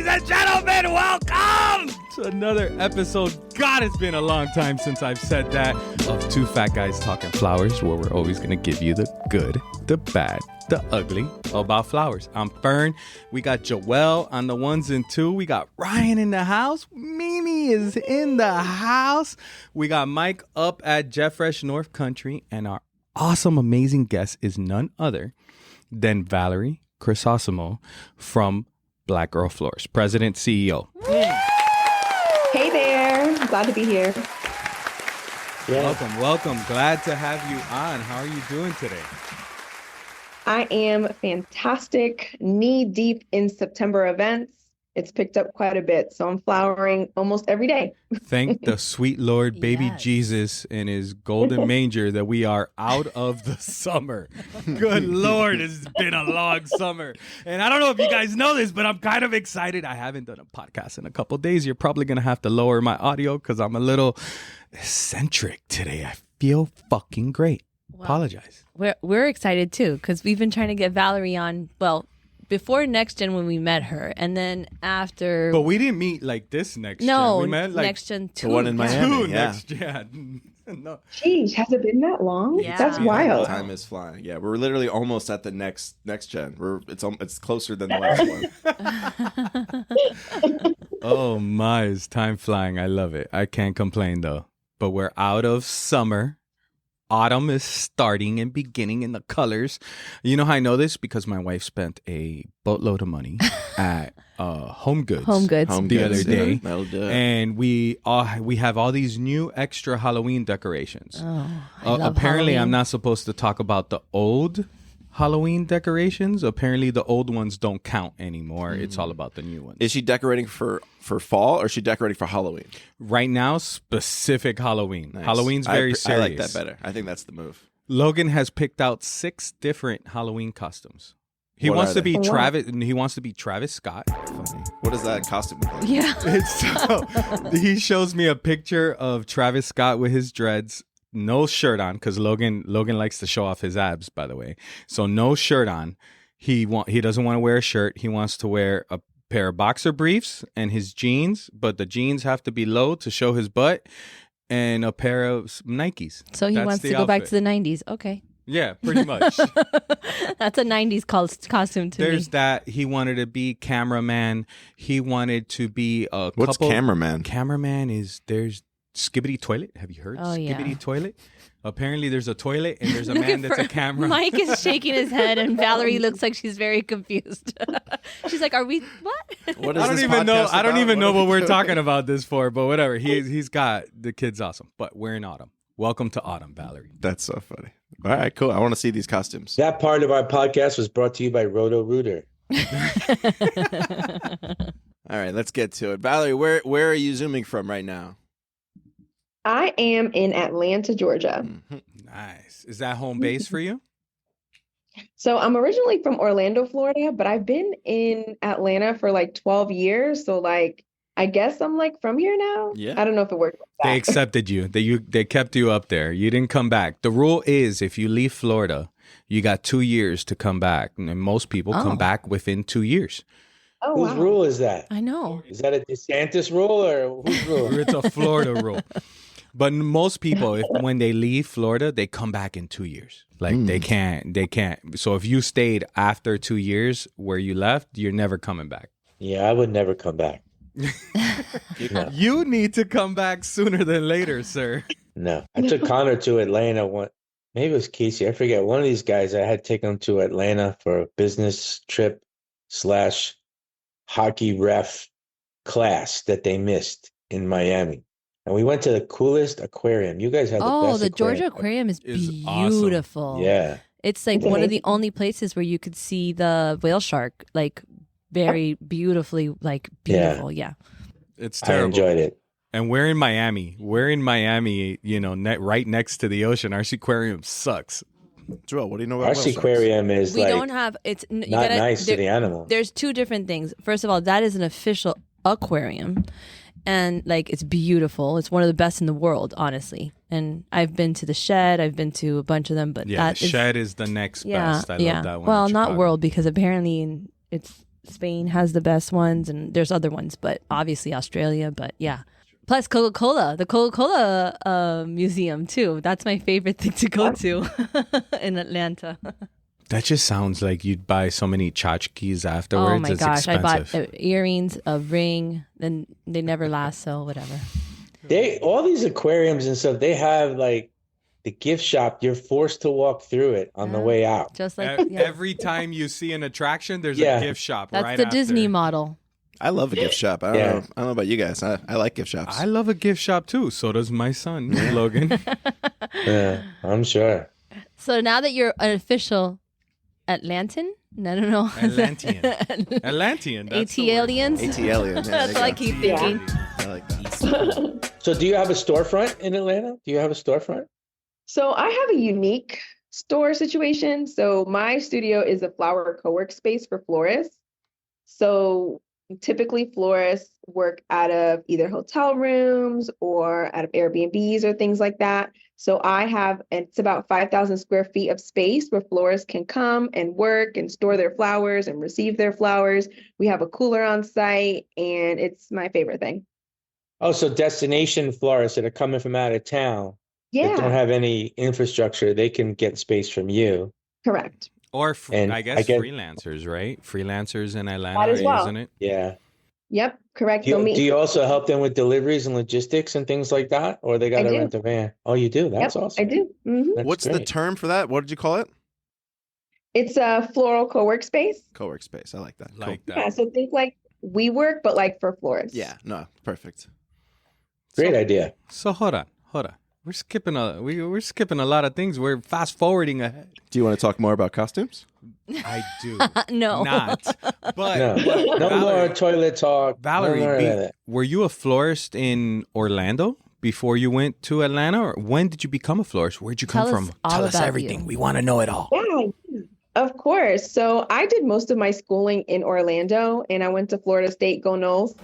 and gentlemen, welcome to another episode. God, it's been a long time since I've said that, of Two Fat Guys Talking Flowers, where we're always going to give you the good, the bad, the ugly about flowers. I'm Fern. We got Joelle on the ones and two. We got Ryan in the house. Mimi is in the house. We got Mike up at Jeff Fresh North Country. And our awesome, amazing guest is none other than Valerie Crisostomo from Black Girl Florist, President, CEO. Hey there. Glad to be here. Yeah. Welcome. Glad to have you on. How are you doing today? I am fantastic, knee deep in September events. It's picked up quite a bit, so I'm flowering almost every day. Thank the sweet Lord, baby Yes. Jesus, and his golden manger that we are out of the summer. Good Lord, it's been a long summer. And I don't know if you guys know this, but I'm kind of excited. I haven't done a podcast in a couple of days. You're probably going to have to lower my audio because I'm a little eccentric today. I feel fucking great. Well, Apologize. We're excited too because we've been trying to get Valerie on. Well, before Next Gen when we met her, and then after. But we didn't meet like this Next no, Gen. We met like Next Gen 2. the one in Miami. two yeah. Next Gen. No. Geez, has it been that long? Yeah. That's wild. Time is flying. Yeah, we're literally almost at the next gen. It's closer than the last one. Oh my, is time flying. I love it. I can't complain though. But we're out of summer. Autumn is starting and beginning in the colors. You know how I know this? Because my wife spent a boatload of money at Home Goods. Home Goods. The other day. That'll do it. And we have all these new extra Halloween decorations. Oh, I love apparently, Halloween. I'm not supposed to talk about the old Halloween decorations. Apparently, the old ones don't count anymore. It's all about the new ones. Is she decorating for fall or is she decorating for Halloween? Right now, specific Halloween. Nice. Halloween's very serious. I like that better. I think that's the move. Logan has picked out 6 different Halloween costumes. He What wants are to they? be Travis. He wants to be Travis Scott. Funny. What does that costume look like? Yeah. He shows me a picture of Travis Scott with his dreads, no shirt on, because Logan likes to show off his abs, by the way. So no shirt on. He doesn't want to wear a shirt. He wants to wear a pair of boxer briefs and his jeans, but the jeans have to be low to show his butt, and a pair of Nikes. So he That's wants the to go back outfit. to the 90s. Okay. Yeah, pretty much. That's a 90s costume to There's me. that. He wanted to be cameraman. He wanted to be a What's couple. cameraman? Cameraman is there's Skibbity Toilet. Have you heard Oh, yeah. Skibbity Toilet? Apparently, there's a toilet and there's a Look man at that's a Fer- camera. Mike is shaking his head, and Valerie looks like she's very confused. She's like, "Are we what?" What is I don't this even know. podcast I don't about? even know are what we we're doing? talking about this for, but whatever. He's got the kid's awesome. But we're in autumn. Welcome to autumn, Valerie. That's so funny. All right, cool. I want to see these costumes. That part of our podcast was brought to you by Roto Rooter. All right, let's get to it. Valerie, where are you zooming from right now? I am in Atlanta, Georgia. Mhm. Nice. Is that home base for you? So I'm originally from Orlando, Florida, but I've been in Atlanta for like 12 years. So like, I guess I'm like from here now. Yeah. I don't know if it worked like They that. accepted you. They kept you up there. You didn't come back. The rule is if you leave Florida, you got 2 years to come back. And most people Oh. come back within 2 years. Oh, Whose wow. rule is that? I know. Is that a DeSantis rule or whose rule? It's a Florida rule. But most people, when they leave Florida, they come back in 2 years. Like they can't. So if you stayed after 2 years where you left, you're never coming back. Yeah, I would never come back. No. You need to come back sooner than later, sir. No. I took Connor to Atlanta one. Maybe it was Casey. I forget. One of these guys, I had taken him to Atlanta for a business trip / hockey ref class that they missed in Miami. And we went to the coolest aquarium. You guys have the Oh, best the Georgia aquarium. Aquarium is Is awesome. beautiful. Yeah. It's like It's one of the amazing. only places where you could see the whale shark, like very beautifully, like Yeah. beautiful. Yeah. It's I terrible. enjoyed it. And we're in Miami. You know, right next to the ocean. Our aquarium sucks. Joel, what do you know Our about whale sharks? aquarium is We like don't have, it's you not gotta, nice there- to the animal. There's two different things. First of all, that is an official aquarium. And like, it's beautiful. It's one of the best in the world, honestly. And I've been to the Shed. I've been to a bunch of them, but Yeah, that the is, Shed is the next yeah, best. I yeah. love that one. Well, in not Chicago. world because apparently it's Spain has the best ones, and there's other ones, but obviously Australia. But yeah, plus Coca-Cola, the Coca-Cola museum too. That's my favorite thing to go to in Atlanta. That just sounds like you'd buy so many tchotchkes afterwards. Oh my It's gosh, expensive. I bought earrings, a ring, and they never last, so whatever. All these aquariums and stuff, they have like the gift shop. You're forced to walk through it on the way out. Just like Every time you see an attraction, there's Yeah. a gift shop that's right the after. Disney model. I love a gift shop. I don't know about you guys. I like gift shops. I love a gift shop too. So does my son, Logan. Yeah, I'm sure. So now that you're an official Atlantan, I don't know. Atlantean. Atlantean. That's the word. AT-aliens? ATL. Yeah, That's what I keep thinking. I like that. So do you have a storefront in Atlanta? Do you have a storefront? So I have a unique store situation. So my studio is a flower co-work space for florists. So typically florists work out of either hotel rooms or out of Airbnbs or things like that. So it's about 5,000 square feet of space where florists can come and work and store their flowers and receive their flowers. We have a cooler on site, and it's my favorite thing. Oh, so destination florists that are coming from out of town that don't Yeah, have any infrastructure, they can get space from you. correct. Or And I guess I get- freelancers, right? Freelancers in Atlanta, That as well. isn't it? Yeah. Yep, correct. Do you also help them with deliveries and logistics and things like that? Or they got to I do. rent a van? Oh, you do? That's Yep, awesome. I do. Mhm. That's What's the great. term for that? What did you call it? It's a floral co-work space. Co-work space. I like that. Cool. Like that. Yeah, so think like WeWork, but like for florists. Yeah. No. Perfect. Great idea. So hold on. We're skipping we're skipping a lot of things. We're fast forwarding ahead. Do you want to talk more about costumes? I do No. not. But No, but no more Valerie, toilet talk. Valerie, no more of that. were you a florist in Orlando before you went to Atlanta, or when did you become a florist? Where'd you come Tell us from? all Tell us about everything. you. We want to know it all. Yeah, of course. So I did most of my schooling in Orlando, and I went to Florida State, Go Noles.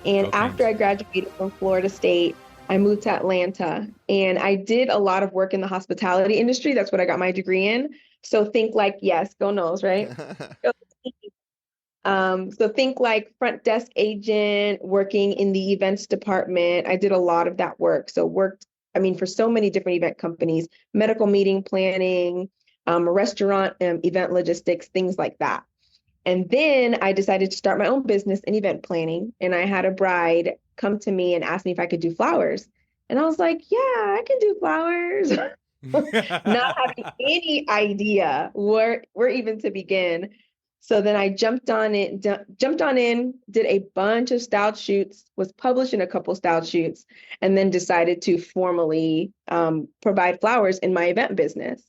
And Okay. after I graduated from Florida State, I moved to Atlanta, and I did a lot of work in the hospitality industry. That's what I got my degree in. So think like, yes, Go Noles, right? So think like front desk agent, working in the events department. I did a lot of that work. So for so many different event companies, medical meeting planning, restaurant, event logistics, things like that. And then I decided to start my own business in event planning. And I had a bride come to me and ask me if I could do flowers. And I was like, yeah, I can do flowers. Not having any idea where even to begin. So then I jumped on in, did a bunch of styled shoots, was published in a couple styled shoots, and then decided to formally provide flowers in my event business.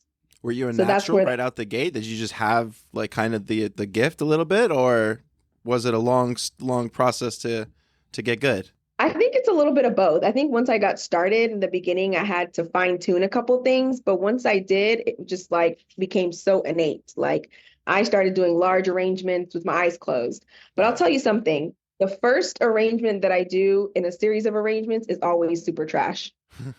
Were you a So that's natural where- right out the gate? Did you just have like kind of the gift a little bit, or was it a long process to get good? I think it's a little bit of both. I think once I got started in the beginning, I had to fine tune a couple things, but once I did, it just like became so innate. Like I started doing large arrangements with my eyes closed. But I'll tell you something, the first arrangement that I do in a series of arrangements is always super trash.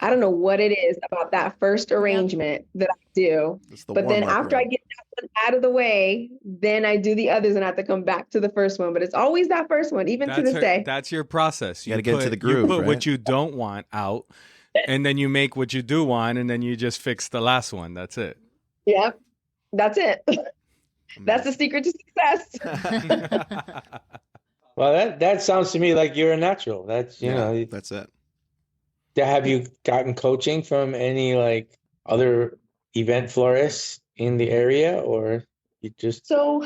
I don't know what it is about that first arrangement that I do. It's the But then warm-up after I round. get that one out of the way, then I do the others and I have to come back to the first one. But it's always that first one, even to this day. That's your process. You gotta get into the You groove, put right? what you don't want out, and then you make what you do want, and then you just fix the last one. That's it. Yep, that's it. That's the secret to success. Well, that sounds to me like you're a natural. That's, you know, That's it. have you gotten coaching from any like other event florists in the area, or you just So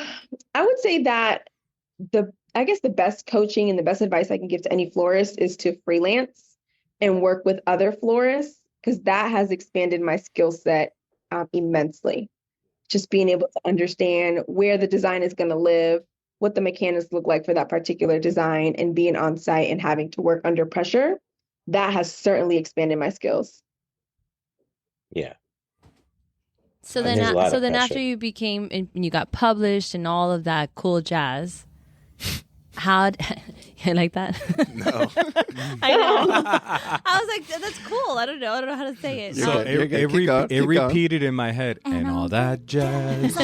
I would say that I guess the best coaching and the best advice I can give to any florist is to freelance and work with other florists, because that has expanded my skill set immensely. Just being able to understand where the design is going to live, what the mechanics look like for that particular design, and being on site and having to work under pressure, that has certainly expanded my skills. yeah. So And then, there's a lot of after pressure. you became and you got published and all of that cool jazz, how you like that? No. I know. I was like, that's cool. I don't know how to say it. You're So good, you're good. it Keep going, it keep going. repeated in my head, and all that jazz.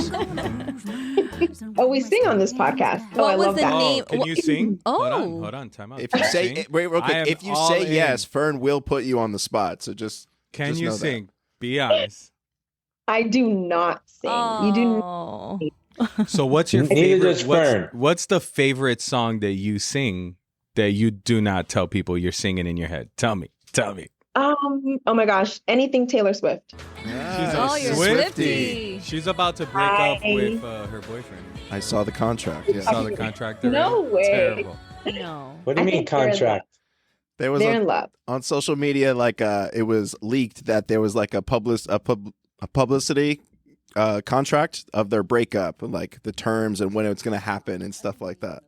Oh, we sing on this podcast. Oh, I What was love the that. name? Can you sing? Oh. Hold on, time out. If you say Sing? wait, real I quick, am if you all say in. yes, Fern will put you on the spot. So Can just you know that. sing? Be honest. I do not sing. You do. Oh. So what's your Neither favorite? does Fern. What's the favorite song that you sing that you do not tell people you're singing in your head? Tell me. Oh my gosh, anything Taylor Swift. She's Oh, a you're a Swiftie. Swiftie. She's about to break up I- with her boyfriend. I saw the contract. You Yeah. saw the contract already? No way. Terrible. No. What do you I mean think they're in contract? There was They're in love. on social media, like it was leaked that there was like a publicity contract of their breakup, and like the terms and when it's going to happen and stuff like that.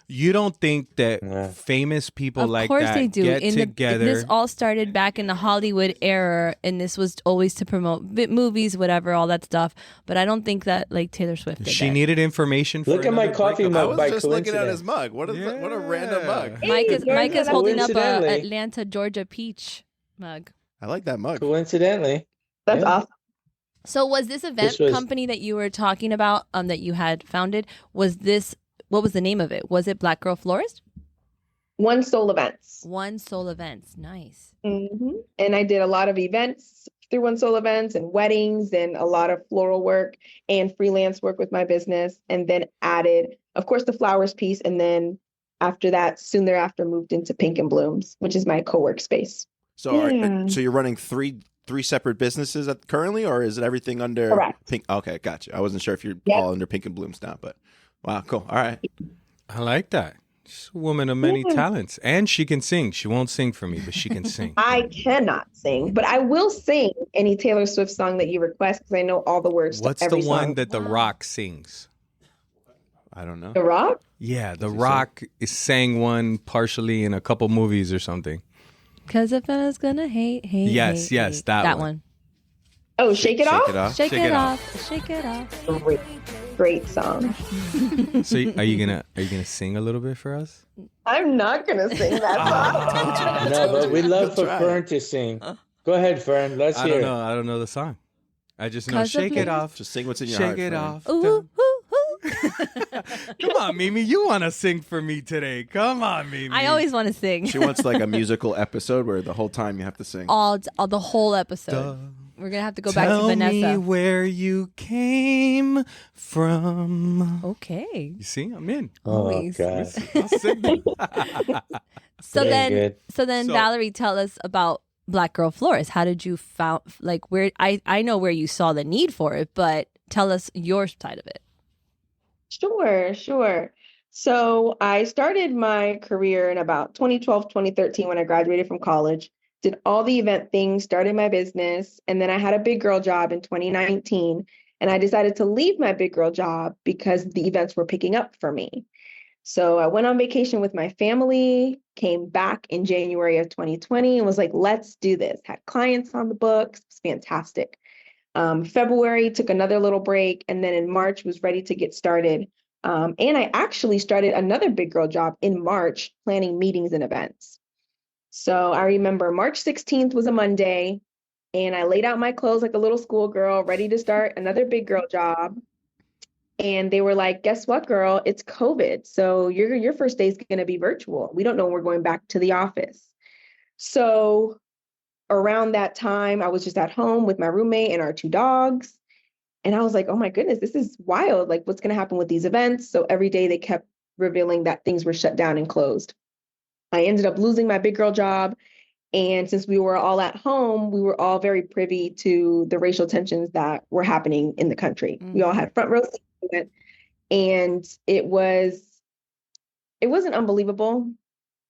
You don't think that Yeah. famous people Of like course that they do. get In together? this all started back in the Hollywood era, and this was always to promote movies, whatever, all that stuff. But I don't think that like Taylor Swift did She that. needed information. For Look at my another coffee breakup. I mug was by just looking at his coincidence. mug. What a random mug. Mike is Hey, Mike is you're holding up a coincidentally- Atlanta, Georgia peach mug. I like that mug. Coincidentally, That's Yeah. awesome. So was this event This was- company that you were talking about, that you had founded, what was the name of it? Was it Black Girl Florist? One Soul Events. One Soul Events. Nice. And I did a lot of events through One Soul Events and weddings and a lot of floral work and freelance work with my business. And then added, of course, the flowers piece. And then after that, soon thereafter, moved into Pink and Blooms, which is my co-work space. So, Yeah. so you're running three separate businesses currently, or is it everything under Correct. Pink? Okay, gotcha. I wasn't sure if you're Yep. all under Pink and Blooms now, but wow, cool. All right. I like that. She's a woman of many Yeah. talents, and she can sing. She won't sing for me, but she can sing. I cannot sing, but I will sing any Taylor Swift song that you request because I know all the words What's to the every one song. that The Rock sings? I don't know. The Rock? Yeah, The he Rock sang one partially in a couple movies or something. Because if I was gonna hate. Yes, hate, yes, hate. that one. Oh, Shake It Off? Shake it off. Shake Shake it it off. Shake it off. Great song. So are you gonna sing a little bit for us? I'm not gonna sing that song. no, but we love for Try. Fern to sing. Go ahead, Fern. Let's I hear don't it. know. I don't know the song. I just know 'Cause of Shake It you. Off. Just sing what's in your Shake heart. it Fern. off. Ooh, Dun. ooh, ooh. Come on, Mimi. You want to sing for me today? Come on, Mimi. I always want to sing. She wants like a musical episode where the whole time you have to sing. all the whole episode. Duh. We're gonna have to go back to Tell me Vanessa. where you came from. Okay. You see, I'm in. Oh, Always. God. I'll sing. So Very then, good. so then, So- Valerie, tell us about Black Girl Florist. How did you found where? I know where you saw the need for it, but tell us your side of it. Sure. So I started my career in about 2012, 2013 when I graduated from college, did all the event things, started my business, and then I had a big girl job in 2019. And I decided to leave my big girl job because the events were picking up for me. So I went on vacation with my family, came back in January of 2020 and was like, let's do this. Had clients on the books. It was fantastic. February took another little break, and then in March was ready to get started. And I actually started another big girl job in March, planning meetings and events. So I remember March 16th was a Monday, and I laid out my clothes like a little schoolgirl, ready to start another big girl job. And they were like, guess what, girl? It's COVID. So your first day is going to be virtual. We don't know when we're going back to the office. So around that time, I was just at home with my roommate and our two dogs. And I was like, oh my goodness, this is wild. Like, what's going to happen with these events? So every day they kept revealing that things were shut down and closed. I ended up losing my big girl job. And since we were all at home, we were all very privy to the racial tensions that were happening in the country. We all had front row seats to it. And it wasn't unbelievable.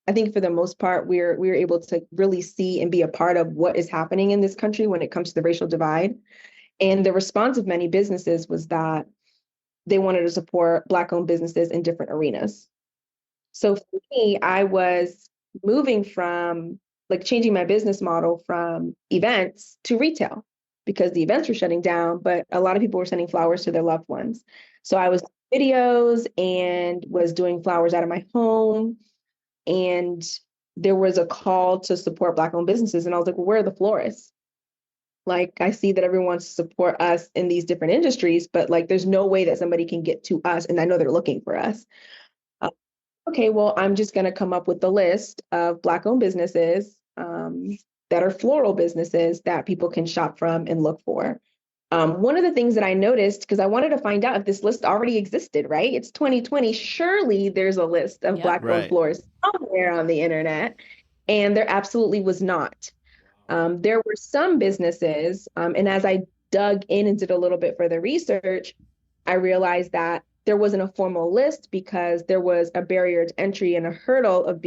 I think for the most part, we were able to really see and be a part of what is happening in this country when it comes to the racial divide. And the response of many businesses was that they wanted to support Black-owned businesses in different arenas. So for me, I was moving from changing my business model from events to retail because the events were shutting down, but a lot of people were sending flowers to their loved ones. So I was doing videos and was doing flowers out of my home. And there was a call to support Black-owned businesses. And I was like, well, where are the florists? Like, I see that everyone wants to support us in these different industries, but like, there's no way that somebody can get to us. And I know they're looking for us. Okay, well, I'm just going to come up with the list of Black-owned businesses that are floral businesses that people can shop from and look for. One of the things that I noticed, because I wanted to find out if this list already existed, right? It's 2020. Surely there's a list of Black-owned florists somewhere on the internet, and there absolutely was not. There were some businesses, and as I dug in and did a little bit further research, I realized that there wasn't a formal list because there was a barrier to entry and a hurdle of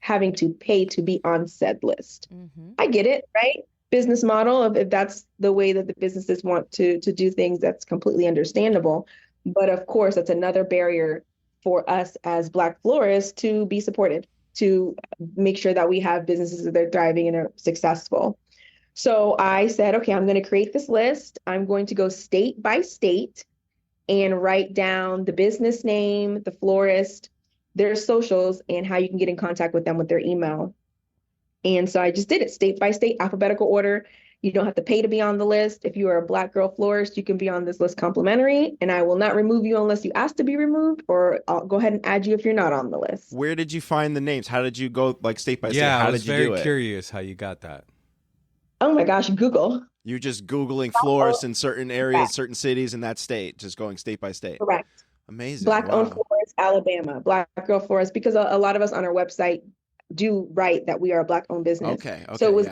having to pay to be on said list. Mm-hmm. I get it, right? Business model, if that's the way that the businesses want to do things, that's completely understandable. But of course, that's another barrier for us as Black florists to be supported, to make sure that we have businesses that are thriving and are successful. So I said, okay, I'm going to create this list. I'm going to go state by state and write down the business name, the florist, their socials, and how you can get in contact with them with their email. And so I just did it state by state, alphabetical order. You don't have to pay to be on the list. If you are a Black Girl Florist, you can be on this list complimentary, and I will not remove you unless you ask to be removed, or I'll go ahead and add you if you're not on the list. Where did you find the names? How did you go like state by state? Yeah, How I was did you do it? very curious how you got that. Oh my gosh, Google. You're just Googling florists in certain areas, certain cities in that state, just going state by state. Correct. Amazing. Black-owned florist, Alabama. Black Girl Florist, because a lot of us on our website do write that we are a Black-owned business. Okay. So it was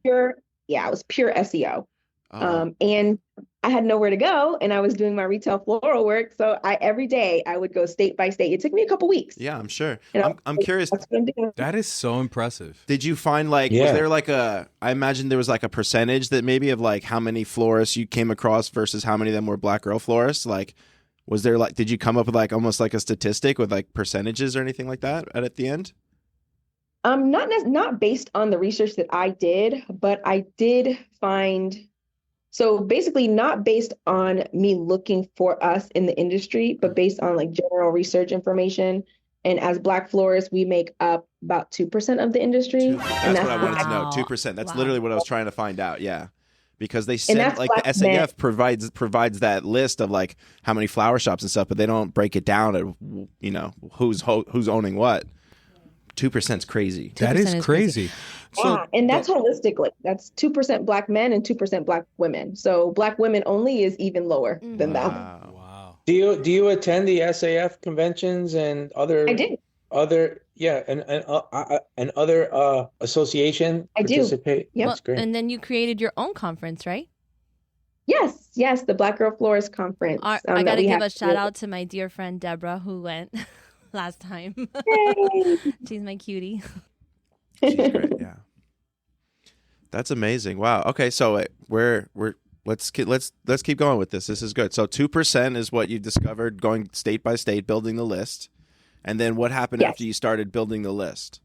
pure SEO. And I had nowhere to go, and I was doing my retail floral work. So every day I would go state by state. It took me a couple weeks. Yeah, I'm sure. And I'm curious. That is so impressive. Did you find was there like I imagine there was like a percentage that maybe of like how many florists you came across versus how many of them were Black girl florists? Like, was there like, did you come up with like almost like a statistic with like percentages or anything like that at the end? Not based on the research that I did, but I did find, so basically not based on me looking for us in the industry, but based on like general research information. And as Black florists, we make up about 2% of the industry. That's what I wanted to know. 2%. That's literally what I was trying to find out. Yeah. Because they said like the SAF provides that list of like how many flower shops and stuff, but they don't break it down at, who's owning what. 2% is crazy. That is crazy. Yeah, and that's holistically. That's 2% Black men and 2% Black women. So Black women only is even lower than that. Wow. Do you attend the SAF conventions and other? I do. And other association I participate? Yep. That's great. And then you created your own conference, right? Yes, the Black Girl Florist conference. I got to give a shout out to my dear friend Deborah who went last time. She's my cutie. She's great, yeah. That's amazing. Wow. Okay, so let's keep going with this. This is good. So 2% is what you discovered going state by state, building the list. And then what happened after you started building the list?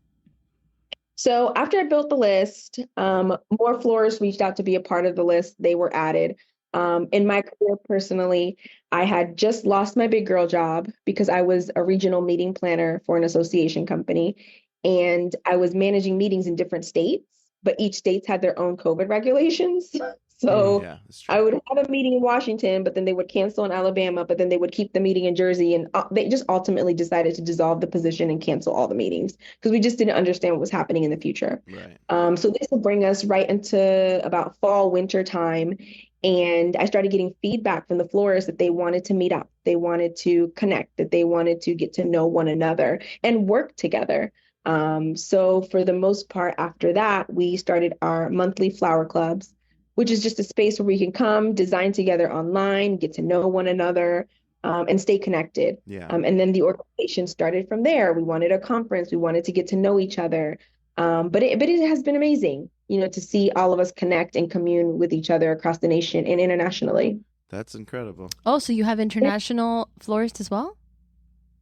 So after I built the list, more florists reached out to be a part of the list. They were added. In my career personally, I had just lost my big girl job because I was a regional meeting planner for an association company. And I was managing meetings in different states, but each states had their own COVID regulations. So I would have a meeting in Washington, but then they would cancel in Alabama, but then they would keep the meeting in Jersey. And they just ultimately decided to dissolve the position and cancel all the meetings because we just didn't understand what was happening in the future. Right. So this will bring us right into about fall, winter time. And I started getting feedback from the florists that they wanted to meet up. They wanted to connect, that they wanted to get to know one another and work together. So for the most part, after that, we started our monthly flower clubs, which is just a space where we can come, design together online, get to know one another, and stay connected. Yeah. And then the organization started from there. We wanted a conference. We wanted to get to know each other. But it has been amazing, to see all of us connect and commune with each other across the nation and internationally. That's incredible. Oh, so you have international florists as well?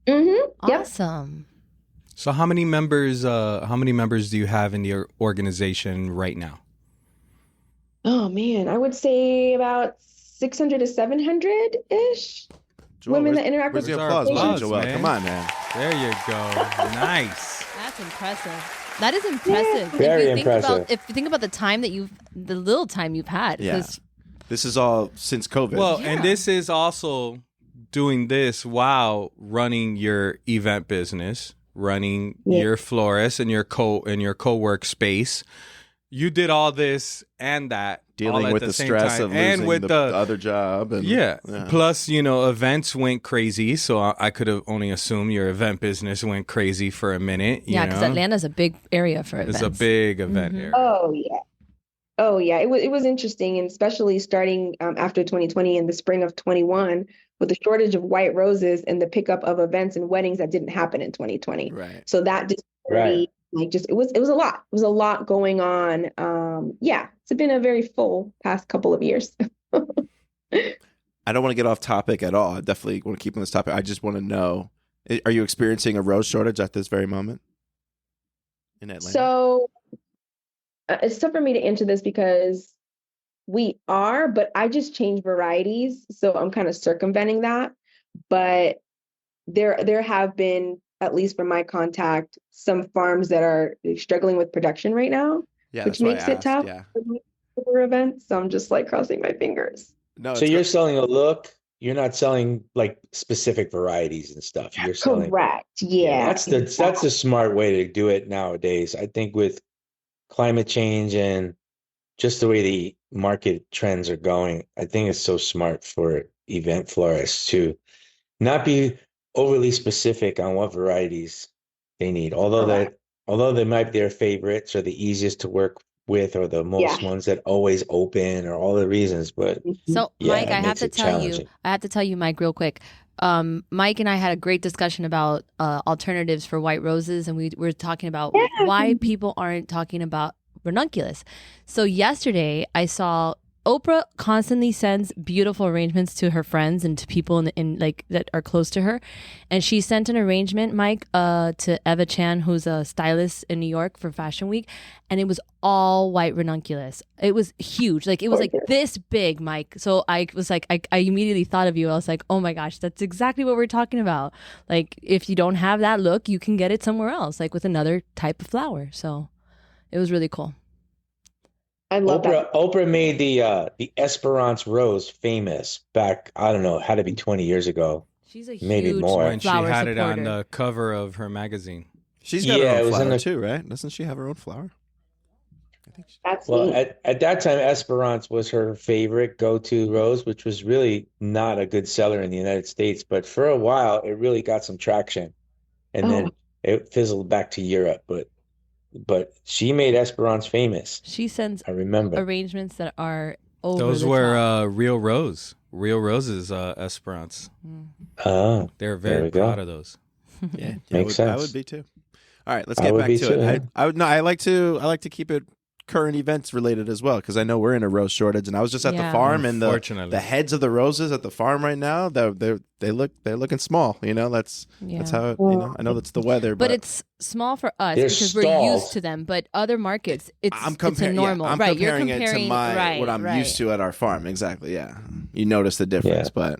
Mm-hmm. Yep. Awesome. So how many members do you have in your organization right now? Oh man, I would say about 600 to 700-ish women that interact with Where's the applause, Applause, Joelle? man. Come on, man. There you go. Nice. That's impressive. That is impressive. Very impressive. If you think about the little time you've had. Yeah. 'Cause- This is all since COVID. Well, Yeah. and this is also doing this while running your event business, running your florist and your co-work space. You did all this and that, dealing all with at the same stress time. of losing and with the other job. And, yeah. Plus, events went crazy, so I could have only assumed your event business went crazy for a minute. yeah, because Atlanta's a big area for events. It's a big event area. Oh yeah, it was interesting, and especially starting after 2020 in the spring of 21 with the shortage of white roses and the pickup of events and weddings that didn't happen in 2020. Right. So that just really, it was a lot. It was a lot going on. Yeah, it's been a very full past couple of years. I don't want to get off topic at all. I definitely want to keep on this topic. I just want to know, are you experiencing a rose shortage at this very moment in Atlanta? So it's tough for me to answer this because we are, but I just change varieties. So I'm kind of circumventing that. But there have been, at least from my contact, some farms that are struggling with production right now, Yeah, which that's why I makes it asked, tough yeah. for events. So I'm just like crossing my fingers. No, So you're selling a look. You're not selling like specific varieties and stuff. You're selling. Correct. Yeah. That's the smart way to do it nowadays. I think with climate change and just the way the market trends are going, I think it's so smart for event florists to not be overly specific on what varieties they need. Although they might be their favorites or the easiest to work with or the most ones that always open or all the reasons. But So Mike, I have to tell you, Mike, real quick. Mike and I had a great discussion about alternatives for white roses, and we were talking about why people aren't talking about ranunculus. So yesterday I saw Oprah constantly sends beautiful arrangements to her friends and to people in like that are close to her, and she sent an arrangement, Mike, to Eva Chan, who's a stylist in New York for Fashion Week, and it was all white ranunculus. It was huge, like it was like this big, Mike. So I was like, I immediately thought of you. I was like, oh my gosh, that's exactly what we're talking about. Like if you don't have that look, you can get it somewhere else, like with another type of flower. So it was really cool. I love that. Oprah made the Esperance rose famous back, I don't know, had to be 20 years ago. She's a maybe huge more. When she flower had it on supporter. the cover of her magazine. She's got her it own was in flower the- too, right? Doesn't she have her own flower? I think she... That's Well, neat. at that time, Esperance was her favorite go-to rose, which was really not a good seller in the United States. But for a while, it really got some traction, and then it fizzled back to Europe. But she made Esperance famous. She sends I remember. arrangements that are over Those the were top. Real Roses Esperance. Oh, They're There very we go. proud of those. Yeah, Makes I sense. would be too. All right, let's I get would back be to too, it. yeah. I would no, I like to keep it current events related as well because I know we're in a rose shortage, and I was just at the Yeah. farm, and Unfortunately. the heads of the roses at the farm right now, they're looking small. That's how it, I know that's the weather, But it's small for us They're because we're stalled. used to them. But other markets, it's I'm it's a comparing. normal. I'm right, comparing you're comparing it to my what I'm right. used to at our farm. Exactly. Yeah, you notice the difference, but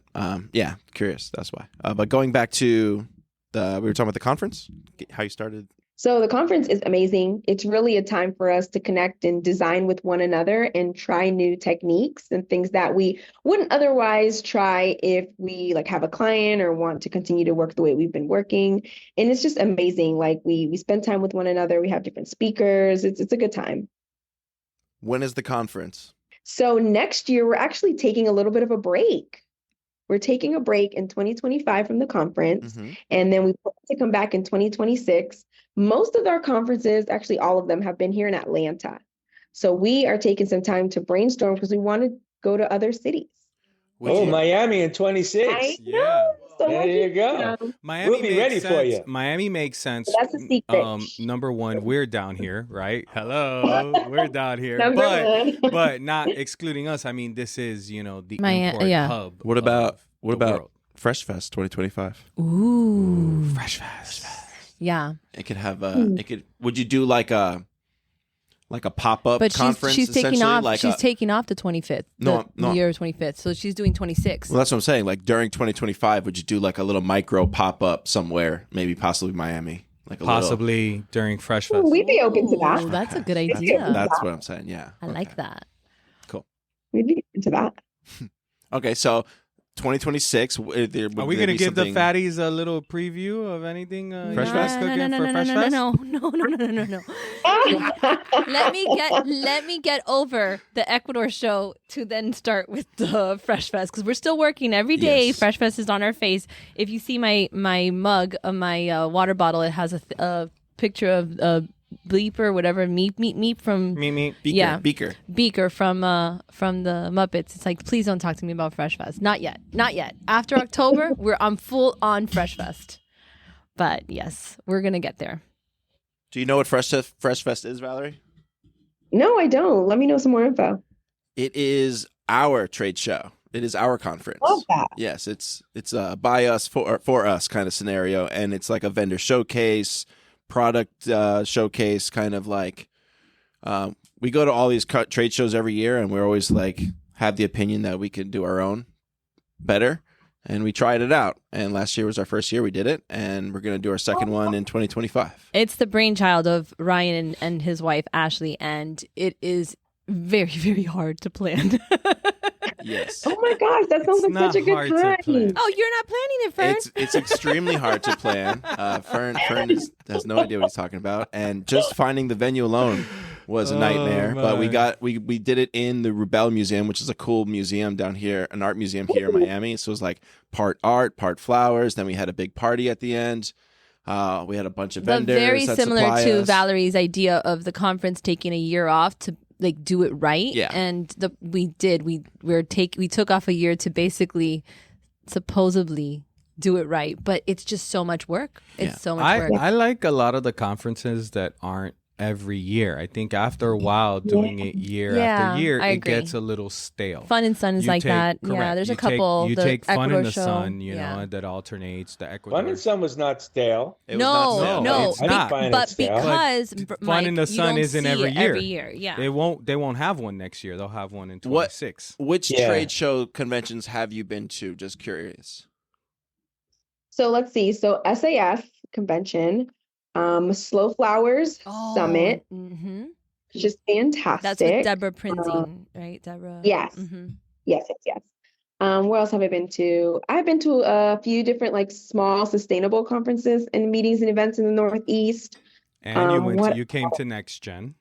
curious. That's why. But going back to we were talking about the conference, how you started. So the conference is amazing. It's really a time for us to connect and design with one another and try new techniques and things that we wouldn't otherwise try if we like have a client or want to continue to work the way we've been working. And it's just amazing. Like we spend time with one another. We have different speakers. It's a good time. When is the conference? So next year, we're actually taking a little bit of a break. We're taking a break in 2025 from the conference, and then we plan to come back in 2026. Most of our conferences, actually all of them, have been here in Atlanta. So we are taking some time to brainstorm because we want to go to other cities. Miami in 26. I Yeah. know. So There we're you just, go. Miami We'll be makes ready sense. for you. Miami makes sense. That's a secret. Number one, we're down here, right? Hello, we're down here, Number but one. but not excluding us. I mean, this is the import yeah. hub. What about of the world. Fresh Fest 2025? Ooh, Fresh Fest. yeah. It could have Would you do like a pop up But conference? she's taking essentially? off. Like She's taking off the 25th. No, the year 25th. So she's doing 26. Well, that's what I'm saying. Like during 2025, would you do like a little micro pop up somewhere? Maybe possibly Miami. Like a Possibly during Fresh Ooh, Fest. we'd be open to Ooh, that. that's a good Okay. idea. That's what I'm saying. Yeah. I like that. Cool. We'd be open to that. Okay, so 2026. Are we going to give the fatties a little preview of anything? Fresh Fest? cooking No. for Fresh Fest? No. Let me get over the Ecuador show to then start with the Fresh Fest, because we're still working every day. Yes. Fresh Fest is on our face. If you see my mug of my water bottle, it has a picture of Bleeper, whatever, meep from Me. Beaker. from the Muppets. It's like, please don't talk to me about Fresh Fest. Not yet. After October, I'm full on Fresh Fest. But yes, we're gonna get there. Do you know what Fresh Fest is, Valerie? No, I don't. Let me know some more info. It is our trade show. It is our conference. Love that. Yes, it's a by us for us kind of scenario, and it's like a vendor showcase, product showcase, kind of like we go to all these trade shows every year, and we're always like have the opinion that we can do our own better, and we tried it out. And last year was our first year we did it, and we're going to do our second one in 2025. It's the brainchild of Ryan and his wife Ashley, and it is very, very hard to plan. Yes. Oh my gosh, that sounds like such a good time. Oh, you're not planning it, Fern? It's extremely hard to plan. Fern has no idea what he's talking about, and just finding the venue alone was a nightmare. But we did it in the Rubel Museum, which is a cool museum down here, an art museum here in Miami. So it was like part art, part flowers. Then we had a big party at the end. We had a bunch of vendors. Very that similar supply to us. Valerie's idea of the conference taking a year off to like do it right. Yeah. And we took off a year to basically supposedly do it right, but it's just so much work. It's so much work. I like a lot of the conferences that aren't every year. I think after a while doing it year after year, I it agree. gets a little stale. Fun and Sun is like that. Correct. Yeah, there's You a couple. You the take Fun Ecuador in the show. Sun, you know, that alternates the Ecuador. Fun and Sun was not stale. It was not stale. No, it's not. But because Fun in the Sun isn't every year. Every year, yeah. They won't have one next year. They'll have one in 26. Which trade show conventions have you been to? Just curious. So let's see. So SAF convention, Slow Flowers Summit, Mm-hmm. just fantastic. That's with Deborah Prinzing, right? Deborah. Yes. Mm-hmm. Yes. Where else have I been to? I've been to a few different like small sustainable conferences and meetings and events in the Northeast. And you came to Next Gen.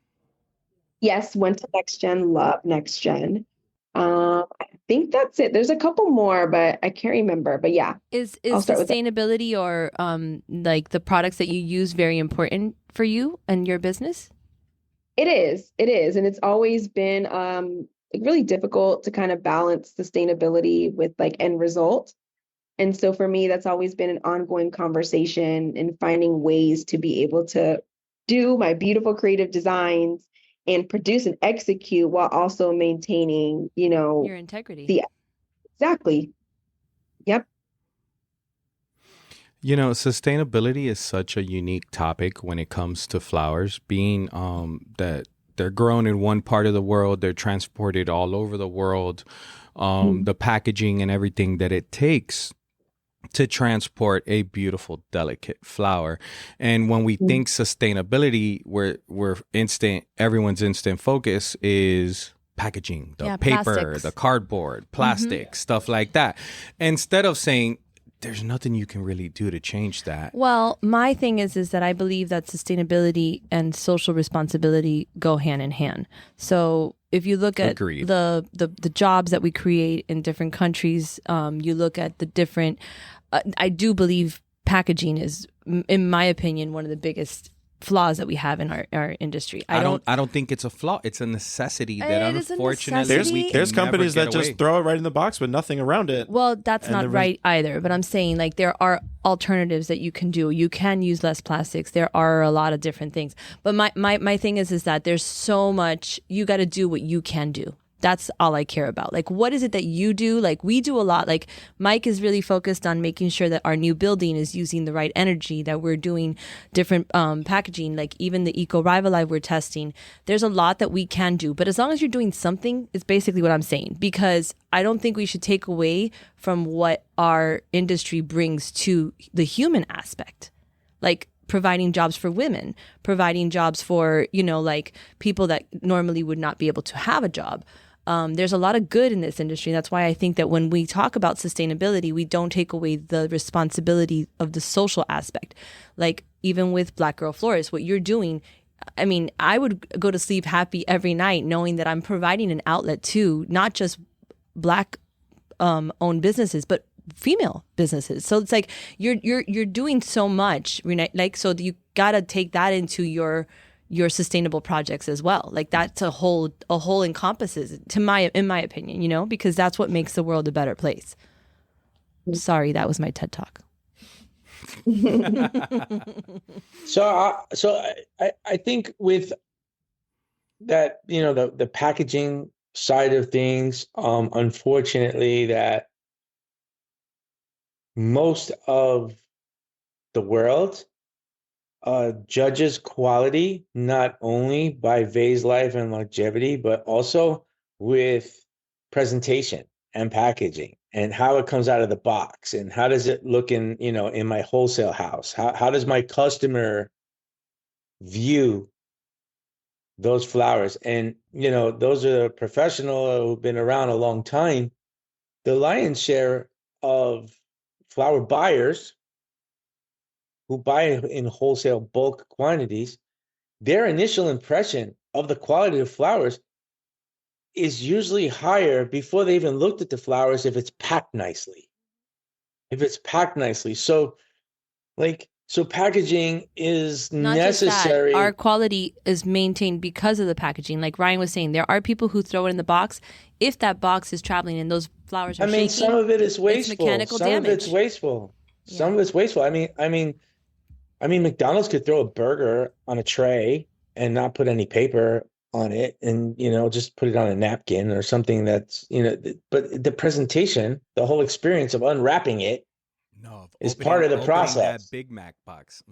Yes, went to Next Gen, love Next Gen. I think that's it. There's a couple more, but I can't remember. But yeah. Is I'll start with that. sustainability or like the products that you use very important for you and your business? It is. And it's always been like really difficult to kind of balance sustainability with like end result. And so for me, that's always been an ongoing conversation and finding ways to be able to do my beautiful creative designs and produce and execute while also maintaining, Your integrity. Exactly. Yep. Sustainability is such a unique topic when it comes to flowers, being that they're grown in one part of the world, they're transported all over the world, the packaging and everything that it takes to transport a beautiful, delicate flower. And when we think sustainability, everyone's instant focus is packaging, the paper, plastics. the cardboard, plastic, stuff like that. Instead of saying, there's nothing you can really do to change that. Well, my thing is that I believe that sustainability and social responsibility go hand in hand. So if you look at the jobs that we create in different countries, you look at the different, I do believe packaging is, in my opinion, one of the biggest flaws that we have in our industry. I don't think it's a flaw. It's a necessity that unfortunately there's companies that just throw it right in the box with nothing around it. Well, that's not right either. But I'm saying like there are alternatives that you can do. You can use less plastics. There are a lot of different things. But my thing is that there's so much, you got to do what you can do. That's all I care about. Like, what is it that you do? Like, we do a lot. Like, Mike is really focused on making sure that our new building is using the right energy, that we're doing different packaging, like even the Eco Rivalive we're testing. There's a lot that we can do. But as long as you're doing something, is basically what I'm saying. Because I don't think we should take away from what our industry brings to the human aspect. Like, providing jobs for women, providing jobs for, like people that normally would not be able to have a job. There's a lot of good in this industry. That's why I think that when we talk about sustainability, we don't take away the responsibility of the social aspect. Like even with Black Girl Florist, what you're doing, I mean, I would go to sleep happy every night knowing that I'm providing an outlet to not just Black owned businesses, but female businesses. So it's like you're doing so much, like, so you got to take that into your sustainable projects as well. Like that's a whole encompasses in my opinion, because that's what makes the world a better place. Sorry, that was my TED Talk. So I think with that, the packaging side of things, unfortunately, that most of the world judges quality not only by vase life and longevity, but also with presentation and packaging and how it comes out of the box and how does it look in my wholesale house? How does my customer view those flowers? And, those are professional who've been around a long time. The lion's share of flower buyers who buy in wholesale bulk quantities, their initial impression of the quality of flowers is usually higher before they even looked at the flowers if it's packed nicely. So packaging is Not necessary. Just that, our quality is maintained because of the packaging. Like Ryan was saying, there are people who throw it in the box. If that box is traveling and those flowers are shaking, some of it is wasteful. It's mechanical damage. Some of it's wasteful. Some of it's wasteful. I mean, McDonald's could throw a burger on a tray and not put any paper on it and, just put it on a napkin or something that's, but the presentation, the whole experience of unwrapping it is part of the process. That Big Mac box.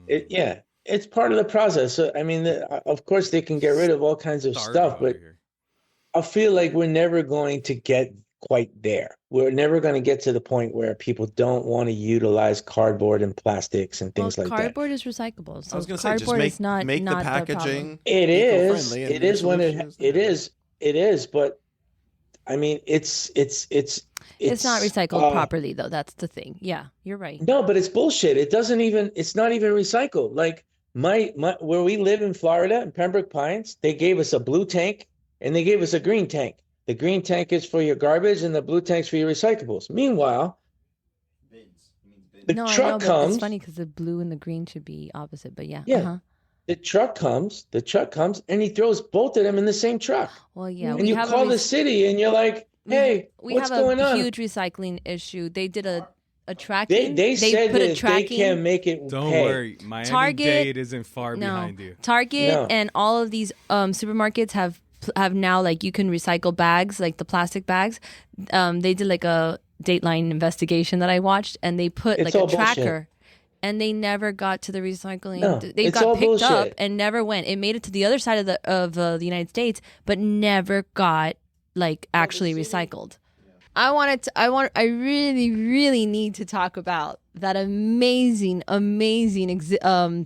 It's part of the process. So, I mean, of course they can get rid of all kinds of stuff, but I feel like we're never going to get quite there. We're never going to get to the point where people don't want to utilize cardboard and plastics and things like that. Cardboard is recyclable. So I was going to say, just make the packaging. It is when it is, but I mean, it's not recycled properly though. That's the thing. Yeah, you're right. No, but it's bullshit. It's not even recycled. Like my where we live in Florida in Pembroke Pines, they gave us a blue tank and they gave us a green tank. The green tank is for your garbage and the blue tank's for your recyclables. Meanwhile, the truck comes. It's funny because the blue and the green should be opposite, but yeah. The truck comes, and he throws both of them in the same truck. Well, yeah. And you call the city and you're like, hey, what's going on? We have a huge recycling issue. They did a tracking. They said put that a tracking. They can't make it. Don't worry, Miami-Dade isn't far behind you. Target and all of these supermarkets have now, like, you can recycle bags, like the plastic bags. They did like a Dateline investigation that I watched, and they put like a tracker. Bullshit. And they never got to the recycling. No, they got picked up and never went. It made it to the other side of the United States, but never got like actually recycled. I really, really need to talk about that amazing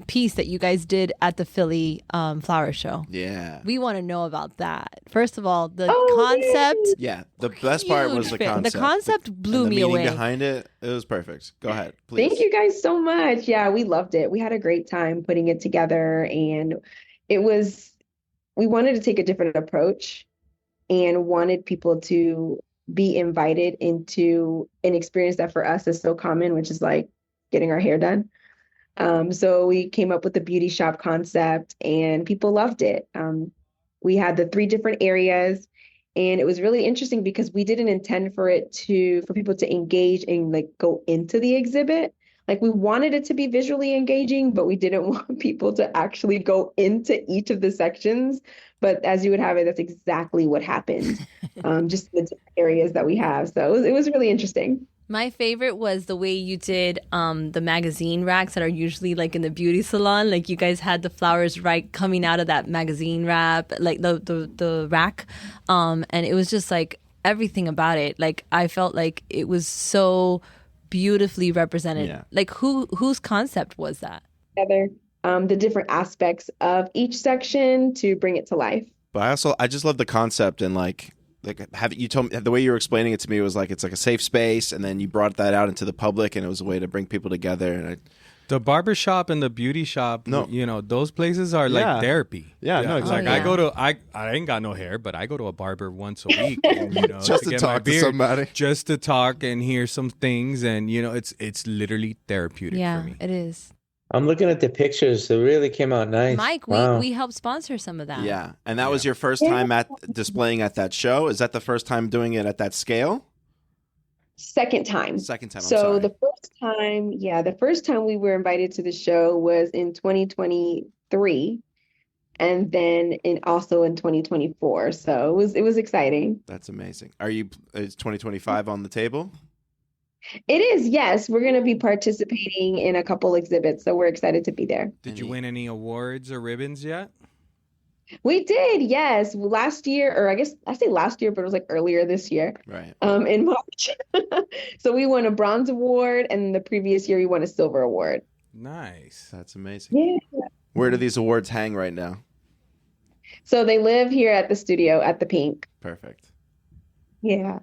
piece that you guys did at the Philly flower show. Yeah. We want to know about that. First of all, the concept. Yeah. The best part was the concept. The concept blew me away. The meaning behind it was perfect. Go ahead, please. Thank you guys so much. Yeah, we loved it. We had a great time putting it together, and we wanted to take a different approach and wanted people to be invited into an experience that for us is so common, which is like getting our hair done. So we came up with the beauty shop concept and people loved it. We had the 3 different areas, and it was really interesting because we didn't intend for people to engage and like go into the exhibit. Like, we wanted it to be visually engaging, but we didn't want people to actually go into each of the sections. But as you would have it, that's exactly what happened. Just the different areas that we have. So it was really interesting. My favorite was the way you did the magazine racks that are usually like in the beauty salon. Like, you guys had the flowers right coming out of that magazine wrap, like the rack. And it was just like everything about it. Like, I felt like it was so beautifully represented. Yeah. Like, whose concept was that? together the different aspects of each section to bring it to life. But I just love the concept and like have you told me the way you were explaining it to me was like it's like a safe space, and then you brought that out into the public, and it was a way to bring people together. And The barbershop and the beauty shop, No. you know, those places are Yeah. like therapy. Yeah, no, Like exactly. I go to, I ain't got no hair, but I go to a barber once a week, and, you know, just to get my talk to beard, somebody. just to talk and hear some things, and you know, it's literally therapeutic Yeah, for me. it is. I'm looking at the pictures. It really came out nice. Mike, Wow. we helped sponsor some of that. Yeah, and that was your first time at displaying at that show. Is that the first time doing it at that scale? Second time. Second time. I'm So sorry. the first time we were invited to the show was in 2023, and then also in 2024. So it was exciting. That's amazing. Is 2025 on the table? It is, yes. We're going to be participating in a couple exhibits, so we're excited to be there. Did you win any awards or ribbons yet? We did, yes. Last year, or I say last year, but it was like earlier this year, Right. in March. So we won a bronze award, and the previous year we won a silver award. Nice. That's amazing. Yeah. Where do these awards hang right now? So they live here at the studio at the Pink. Perfect. Yeah.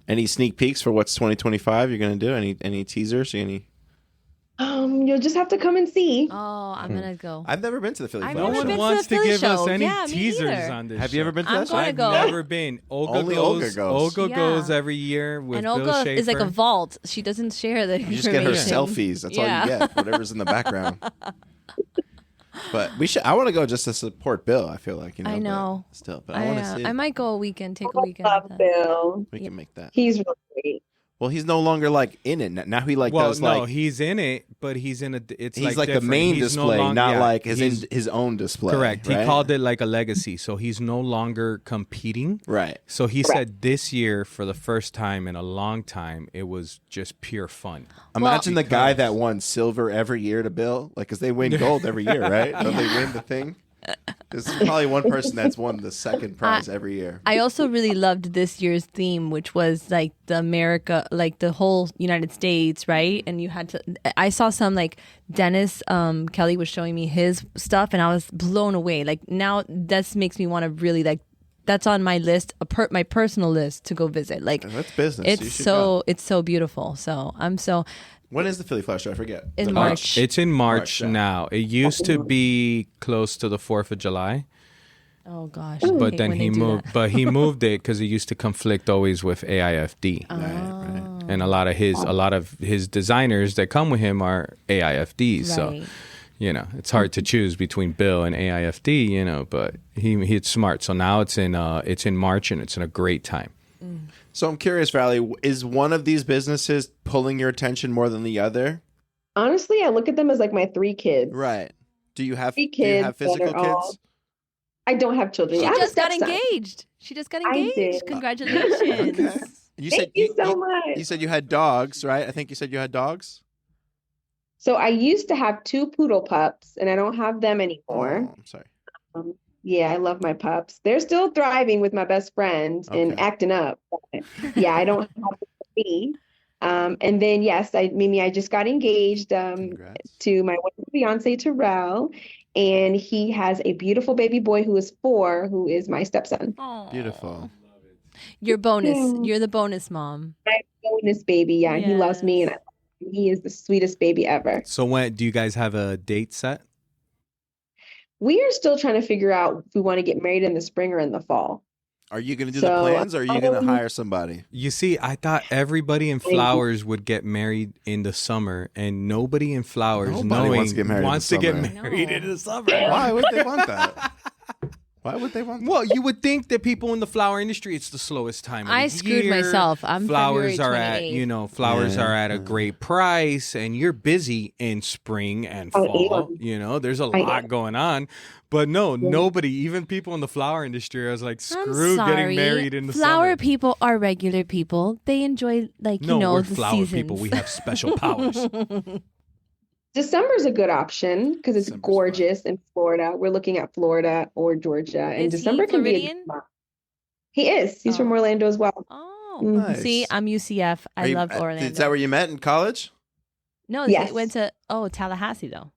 Any sneak peeks for what's 2025 you're going to do? Any teasers? You'll just have to come and see. Oh, I'm gonna go. I've never been to the Philly I've Flower No never Show. one been to wants the to Philly give us show. any Yeah, me teasers either. on this Have you show. ever been to I'm that show? gonna I've go. never been. Olga Only goes. Olga goes. Olga Yeah. goes every year with And Bill Olga Schaefer. is like a vault. She doesn't share the You information. just get her selfies. That's all you get. Whatever's in the background. But I want to go just to support Bill. I feel like, I know. But still, but I want to see I it. might go a weekend. Take a I weekend. love with that. Bill. We can make that. He's really great. Well, he's no longer like in it. Now he like well, does no, like he's in it, but he's in a. It's he's like the different. main He's no display, long- not yeah, like he's- his own display. Correct. Right? He called it like a legacy, so he's no longer competing. Right. So he said this year, for the first time in a long time, it was just pure fun. Imagine the guy that won silver every year to Bill, like because they win gold every year, right? Don't they win the thing? There's probably one person that's won the second prize every year. I also really loved this year's theme, which was like the whole United States, right? And you had to. I saw some like Dennis Kelly was showing me his stuff, and I was blown away. Like now, this makes me want to really like. That's on my list, my personal list to go visit. Like That's business. You should go. it's so beautiful. So I'm so. When is the Philly Flower Show? I forget. In The March. It's in March yeah. now. It used to be close to the 4th of July, Oh gosh. but hate then when he they do moved. that. But he moved it because it used to conflict always with AIFD, Oh. and a lot of his designers that come with him are AIFD. So. Right. You know, it's hard to choose between Bill and AIFD, you know, but he's smart. So now it's in March, and it's in a great time. So I'm curious, Valerie, is one of these businesses pulling your attention more than the other? Honestly, I look at them as like my three kids. Right. Do you have Three do you have kids that physical are all- kids? I don't have children. She I have a just got stepson. engaged. She just got I engaged. did. Congratulations. Okay. You Thank you so much. You said you had dogs, right? I think you said you had dogs. So I used to have two poodle pups, and I don't have them anymore. Oh, I'm sorry. Yeah, I love my pups. They're still thriving with my best friend and Okay. acting up. But yeah, I don't have them for me. And then yes, Mimi, I just got engaged Congrats. to my wonderful fiance Terrell, and he has a beautiful baby boy who is 4, who is my stepson. Aw. Beautiful. You're bonus. Yeah. You're the bonus mom. My bonus baby, yeah, he loves me, and Yes. he is the sweetest baby ever. So when do you guys have a date set? We are still trying to figure out if we want to get married in the spring or in the fall. Are you going to do the So, plans, or are you going to um, hire somebody? You see, I thought everybody in Thank you. flowers would get married in the summer, and nobody in flowers Nobody wants to get married in the wants to get summer. married No. in the summer. Why would they want that? Why would they want that? Well, you would think that people in the flower industry, it's the slowest time of I the screwed year. myself. I'm flowers February are at 28th. flowers Yeah. are at a great price, and you're busy in spring and I fall. am. You know, there's a I lot am. going on. But no, nobody, even people in the flower industry, I was like, screw getting married in the Flower summer. people are regular people. They enjoy No, we're we're the flower seasons. people. We have special powers. December's a good option because it's December's gorgeous in Florida. We're looking at Florida or Georgia, and Is he December can be a Floridian? good month. He is. He's from Oh. Orlando as well. Oh, Nice. see, I'm UCF. I Are you- love Orlando. Is that where you met in college? No, Yes. they went to Tallahassee though.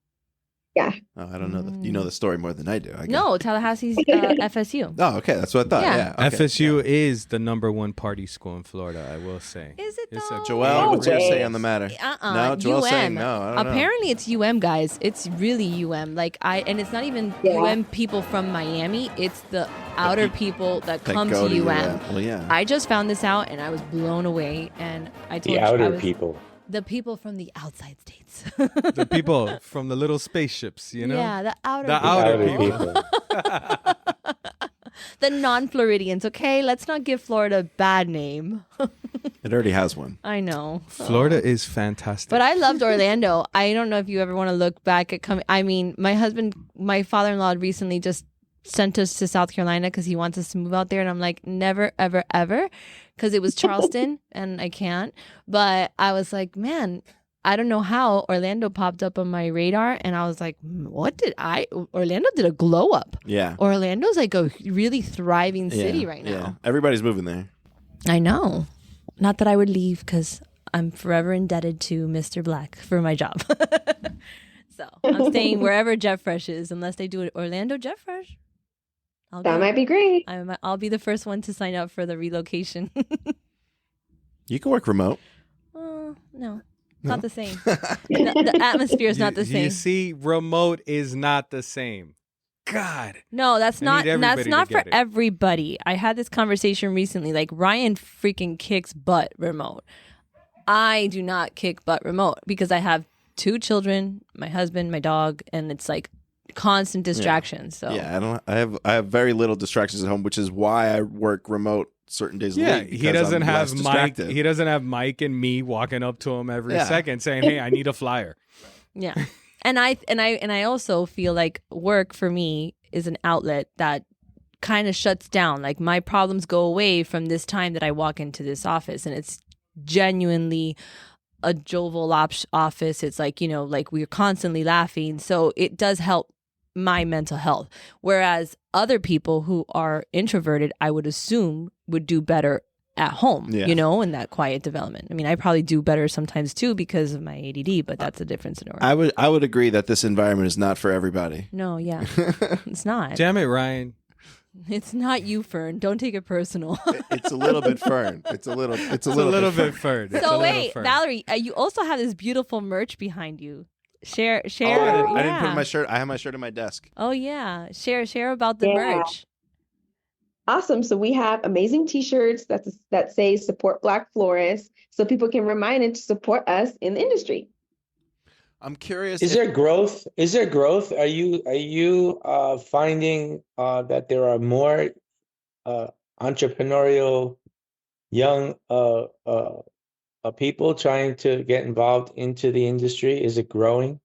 Yeah. Oh, I don't know. You know the story more than I do. I guess. No, Tallahassee's FSU. Oh, okay. That's what I thought. Yeah. Yeah. Okay. FSU is the #1 party school in Florida, I will say. Is it It's though? Joelle, No what's your way. say on the matter? No, Joelle's saying no. I don't know. Apparently it's UM, guys. It's really UM. And it's not even UM people from Miami. It's the outer people that come to UM. Well, yeah. I just found this out and I was blown away. And I told The outer people. The people from the outside states. The people from the little spaceships, you know? Yeah, the outer The people. outer people. The non-Floridians, okay? Let's not give Florida a bad name. It already has one. I know. Florida is fantastic. But I loved Orlando. I don't know if you ever want to look back at my father-in-law recently just sent us to South Carolina because he wants us to move out there. And I'm like, never, ever, ever. Because it was Charleston and I can't. But I was like, man, I don't know how Orlando popped up on my radar. And I was like, Orlando did a glow up. Yeah. Orlando's like a really thriving city right now. Yeah. Everybody's moving there. I know. Not that I would leave because I'm forever indebted to Mr. Black for my job. So I'm staying wherever Jet Fresh is, unless they do it Orlando Jet Fresh. That might be great. I'll be the first one to sign up for the relocation. You can work remote. No, not the same. The atmosphere is not the same. You see, remote is not the same. God. No, that's not for it. everybody. I had this conversation recently. Like, Ryan freaking kicks butt remote. I do not kick butt remote because I have 2 children, my husband, my dog, and it's like constant distractions. So yeah, I have very little distractions at home, which is why I work remote certain days. Yeah, a week he doesn't I'm have less Mike. distracted. He doesn't have Mike and me walking up to him every second saying, "Hey, I need a flyer." Yeah. And I also feel like work for me is an outlet that kind of shuts down. Like, my problems go away from this time that I walk into this office, and it's genuinely a jovial office. It's like, like we're constantly laughing. So it does help my mental health. Whereas other people who are introverted, I would assume would do better at home, in that quiet development. I mean, I probably do better sometimes too because of my ADD, but that's a different story. I would agree that this environment is not for everybody. No, yeah, it's not. Damn it, Ryan. It's not you, Fern. Don't take it personal. It's a little bit Fern. It's a little It's a little bit Fern. So wait, Valerie, you also have this beautiful merch behind you. Share. Oh, I didn't put my shirt. I have my shirt on my desk. Oh yeah, share about the merch. Awesome. So we have amazing t-shirts that say support Black Florists, so people can remind and to support us in the industry. I'm curious. Is there growth? Are you finding that there are more entrepreneurial young people trying to get involved into the industry? Is it growing?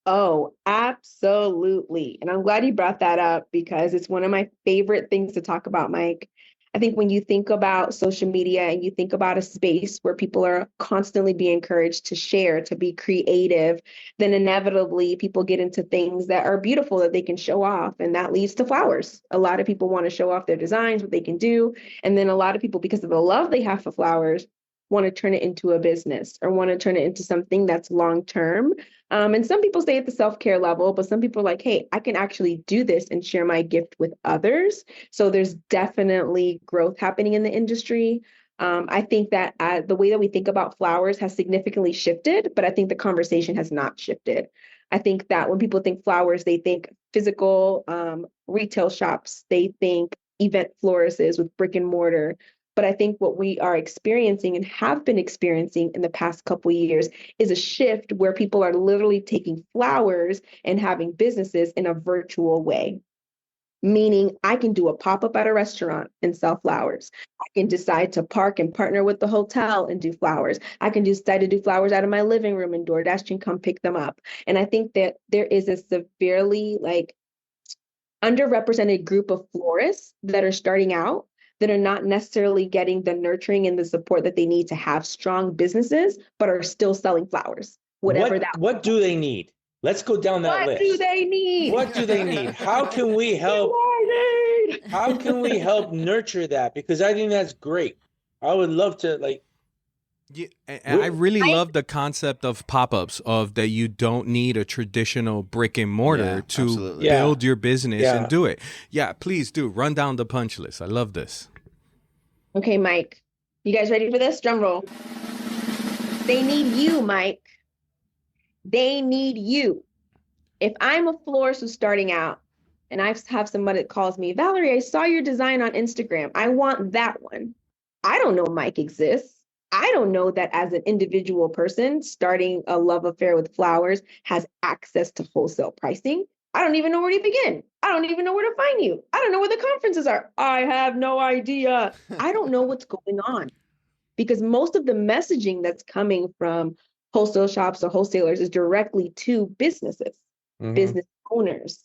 Oh, absolutely. And I'm glad you brought that up because it's one of my favorite things to talk about, Mike. I think when you think about social media and you think about a space where people are constantly being encouraged to share, to be creative, then inevitably people get into things that are beautiful that they can show off. And that leads to flowers. A lot of people want to show off their designs, what they can do. And then a lot of people, because of the love they have for flowers, want to turn it into a business or want to turn it into something that's long-term. And some people stay at the self-care level, but some people are like, hey, I can actually do this and share my gift with others. So there's definitely growth happening in the industry. I think that the way that we think about flowers has significantly shifted, but I think the conversation has not shifted. I think that when people think flowers, they think physical retail shops, they think event florists with brick and mortar. But I think what we are experiencing and have been experiencing in the past couple of years is a shift where people are literally taking flowers and having businesses in a virtual way. Meaning I can do a pop-up at a restaurant and sell flowers. I can decide to park and partner with the hotel and do flowers. I can decide to do flowers out of my living room and DoorDash can come pick them up. And I think that there is a severely underrepresented group of florists that are starting out that are not necessarily getting the nurturing and the support that they need to have strong businesses, but are still selling flowers. What do they need? Let's go down that list. What do they need? What do they need? How can we help? How can we help nurture that? Because I think that's great. I would love to Yeah, and I really love the concept of pop-ups, of that you don't need a traditional brick and mortar to absolutely. build your business Yeah. and do it. Yeah, please do. Run down the punch list. I love this. Okay, Mike. You guys ready for this? Drum roll. They need you, Mike. They need you. If I'm a florist who's starting out and I have somebody that calls me, Valerie, I saw your design on Instagram. I want that one. I don't know Mike exists. I don't know that as an individual person starting a love affair with flowers has access to wholesale pricing. I don't even know where to begin. I don't even know where to find you. I don't know where the conferences are. I have no idea. I don't know what's going on because most of the messaging that's coming from wholesale shops or wholesalers is directly to businesses, business owners,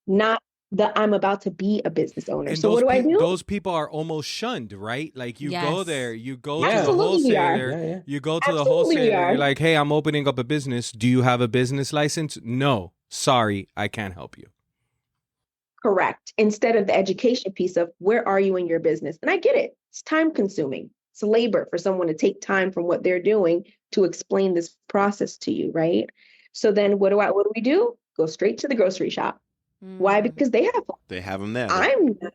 not that I'm about to be a business owner. And so what do I do? Those people are almost shunned, right? Like you go Yes. there, you go Yeah. to the Absolutely we are. wholesaler, you go to the Absolutely we wholesaler, are. you're like, hey, I'm opening up a business. Do you have a business license? No, sorry, I can't help you. Correct. Instead of the education piece of where are you in your business? And I get it. It's time consuming. It's labor for someone to take time from what they're doing to explain this process to you, right? So then what do we do? Go straight to the grocery shop. Why? Because they have them. They have them there. I'm not.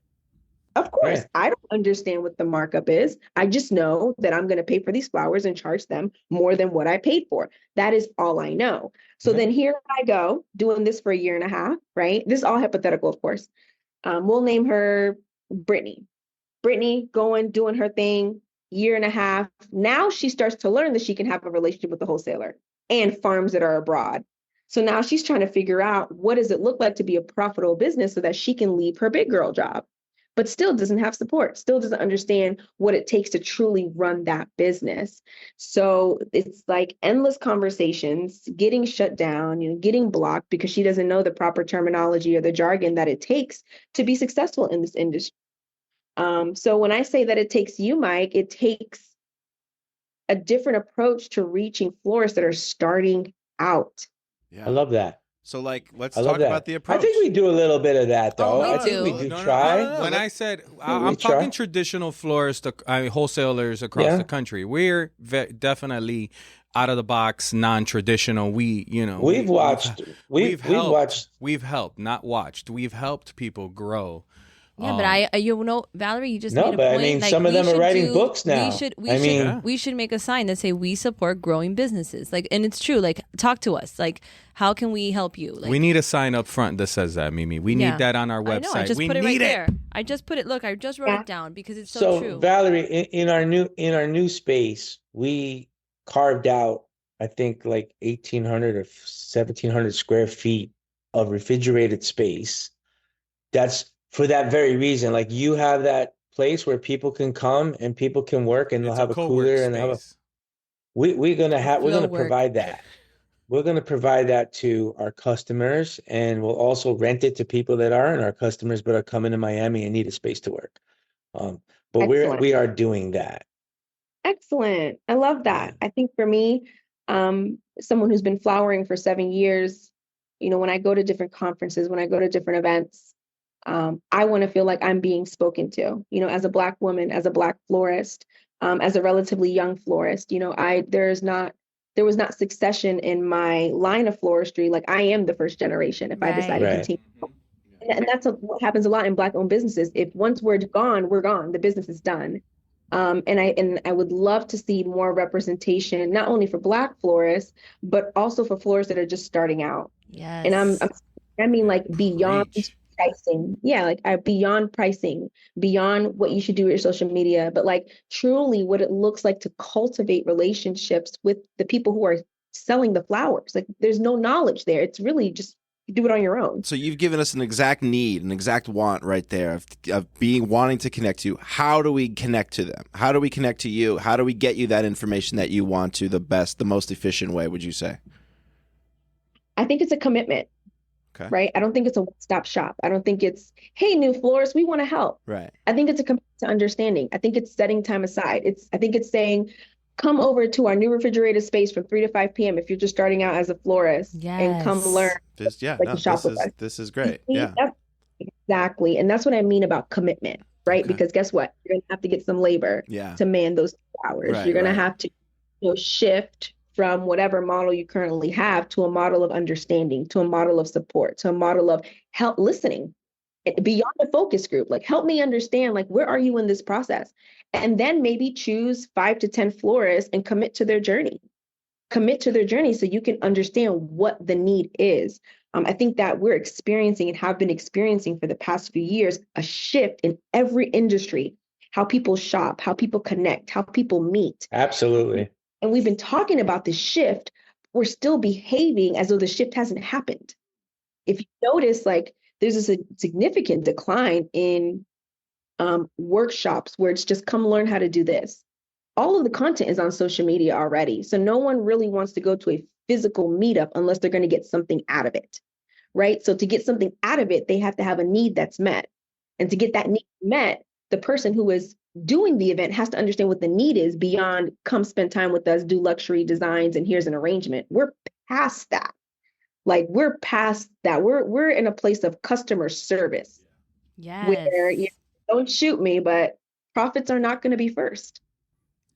Of course, Yeah. I don't understand what the markup is. I just know that I'm going to pay for these flowers and charge them more than what I paid for. That is all I know. So then here I go doing this for a year and a half, right? This is all hypothetical, of course. We'll name her Brittany. Brittany going, doing her thing, year and a half. Now she starts to learn that she can have a relationship with the wholesaler and farms that are abroad. So now she's trying to figure out what does it look like to be a profitable business so that she can leave her big girl job, but still doesn't have support, still doesn't understand what it takes to truly run that business. So it's like endless conversations, getting shut down, getting blocked because she doesn't know the proper terminology or the jargon that it takes to be successful in this industry. So when I say that it takes you, Mike, it takes a different approach to reaching florists that are starting out. Yeah. I love that. So, like, let's I love talk that. about the approach. I think we do a little bit of that, though. we I think do. we do No, try. no. When I said We I'm try. talking traditional florists, wholesalers across Yeah. the country, we're definitely out of the box, non-traditional. We've watched. We've watched. We've helped, not watched. We've helped people grow. Yeah, but Valerie, you just No, made a but I point. mean, like, some of we them are should writing books now. We should make a sign that say we support growing businesses. Like, and it's true. Like, talk to us. Like, how can we help you? Like, We need a sign up front that says that, Mimi. We need that on our website. I know. I just we put it need right there. I just put it. Look, I just wrote it down because it's so true. Valerie, in our new space, we carved out, I think, like 1,800 or 1,700 square feet of refrigerated space. That's for that very reason. Like, you have that place where people can come and people can work, and they'll have a cooler and they'll have we're gonna provide that. We're gonna provide that to our customers, and we'll also rent it to people that aren't our customers but are coming to Miami and need a space to work. But Excellent. we are doing that. Excellent. I love that. I think for me, someone who's been flowering for 7 years, when I go to different conferences, when I go to different events, I want to feel like I'm being spoken to, as a Black woman, as a Black florist, as a relatively young florist. There was not succession in my line of floristry. Like, I am the first generation if I decide to continue. And that's what happens a lot in Black-owned businesses. If once we're gone, we're gone. The business is done. And I would love to see more representation, not only for Black florists, but also for florists that are just starting out. Yes. And I mean, like, beyond pricing. Yeah, like beyond pricing, beyond what you should do with your social media, but like truly what it looks like to cultivate relationships with the people who are selling the flowers. Like, there's no knowledge there. It's really just do it on your own. So you've given us an exact need, an exact want right there of wanting to connect to you. How do we connect to them? How do we connect to you? How do we get you that information that you want to the best, the most efficient way, would you say? I think it's a commitment. Okay. Right? I don't think it's a one-stop shop. I don't think it's, hey, new florists, we want to help. Right. I think it's a commitment to understanding. I think it's setting time aside. I think it's saying, come over to our new refrigerated space from 3 to 5 p.m. if you're just starting out as a florist and come learn. This is great. Yeah. Exactly. And that's what I mean about commitment, right? Okay. Because guess what? You're going to have to get some labor to man those 2 hours. You're going to have to shift from whatever model you currently have to a model of understanding, to a model of support, to a model of help listening beyond the focus group. Like, help me understand, like, where are you in this process? And then maybe choose 5 to 10 florists and commit to their journey. Commit to their journey so you can understand what the need is. I think that we're experiencing and have been experiencing for the past few years a shift in every industry, how people shop, how people connect, how people meet. Absolutely. And we've been talking about this shift. We're still behaving as though the shift hasn't happened. If you notice, like, there's a significant decline in workshops where it's just come learn how to do this. All of the content is on social media already. So no one really wants to go to a physical meetup unless they're going to get something out of it, right? So to get something out of it, they have to have a need that's met. And to get that need met, the person who is doing the event has to understand what the need is beyond come spend time with us, do luxury designs, and here's an arrangement. We're past that. Like, we're past that. We're in a place of customer service. Yes. Where, don't shoot me, but profits are not going to be first.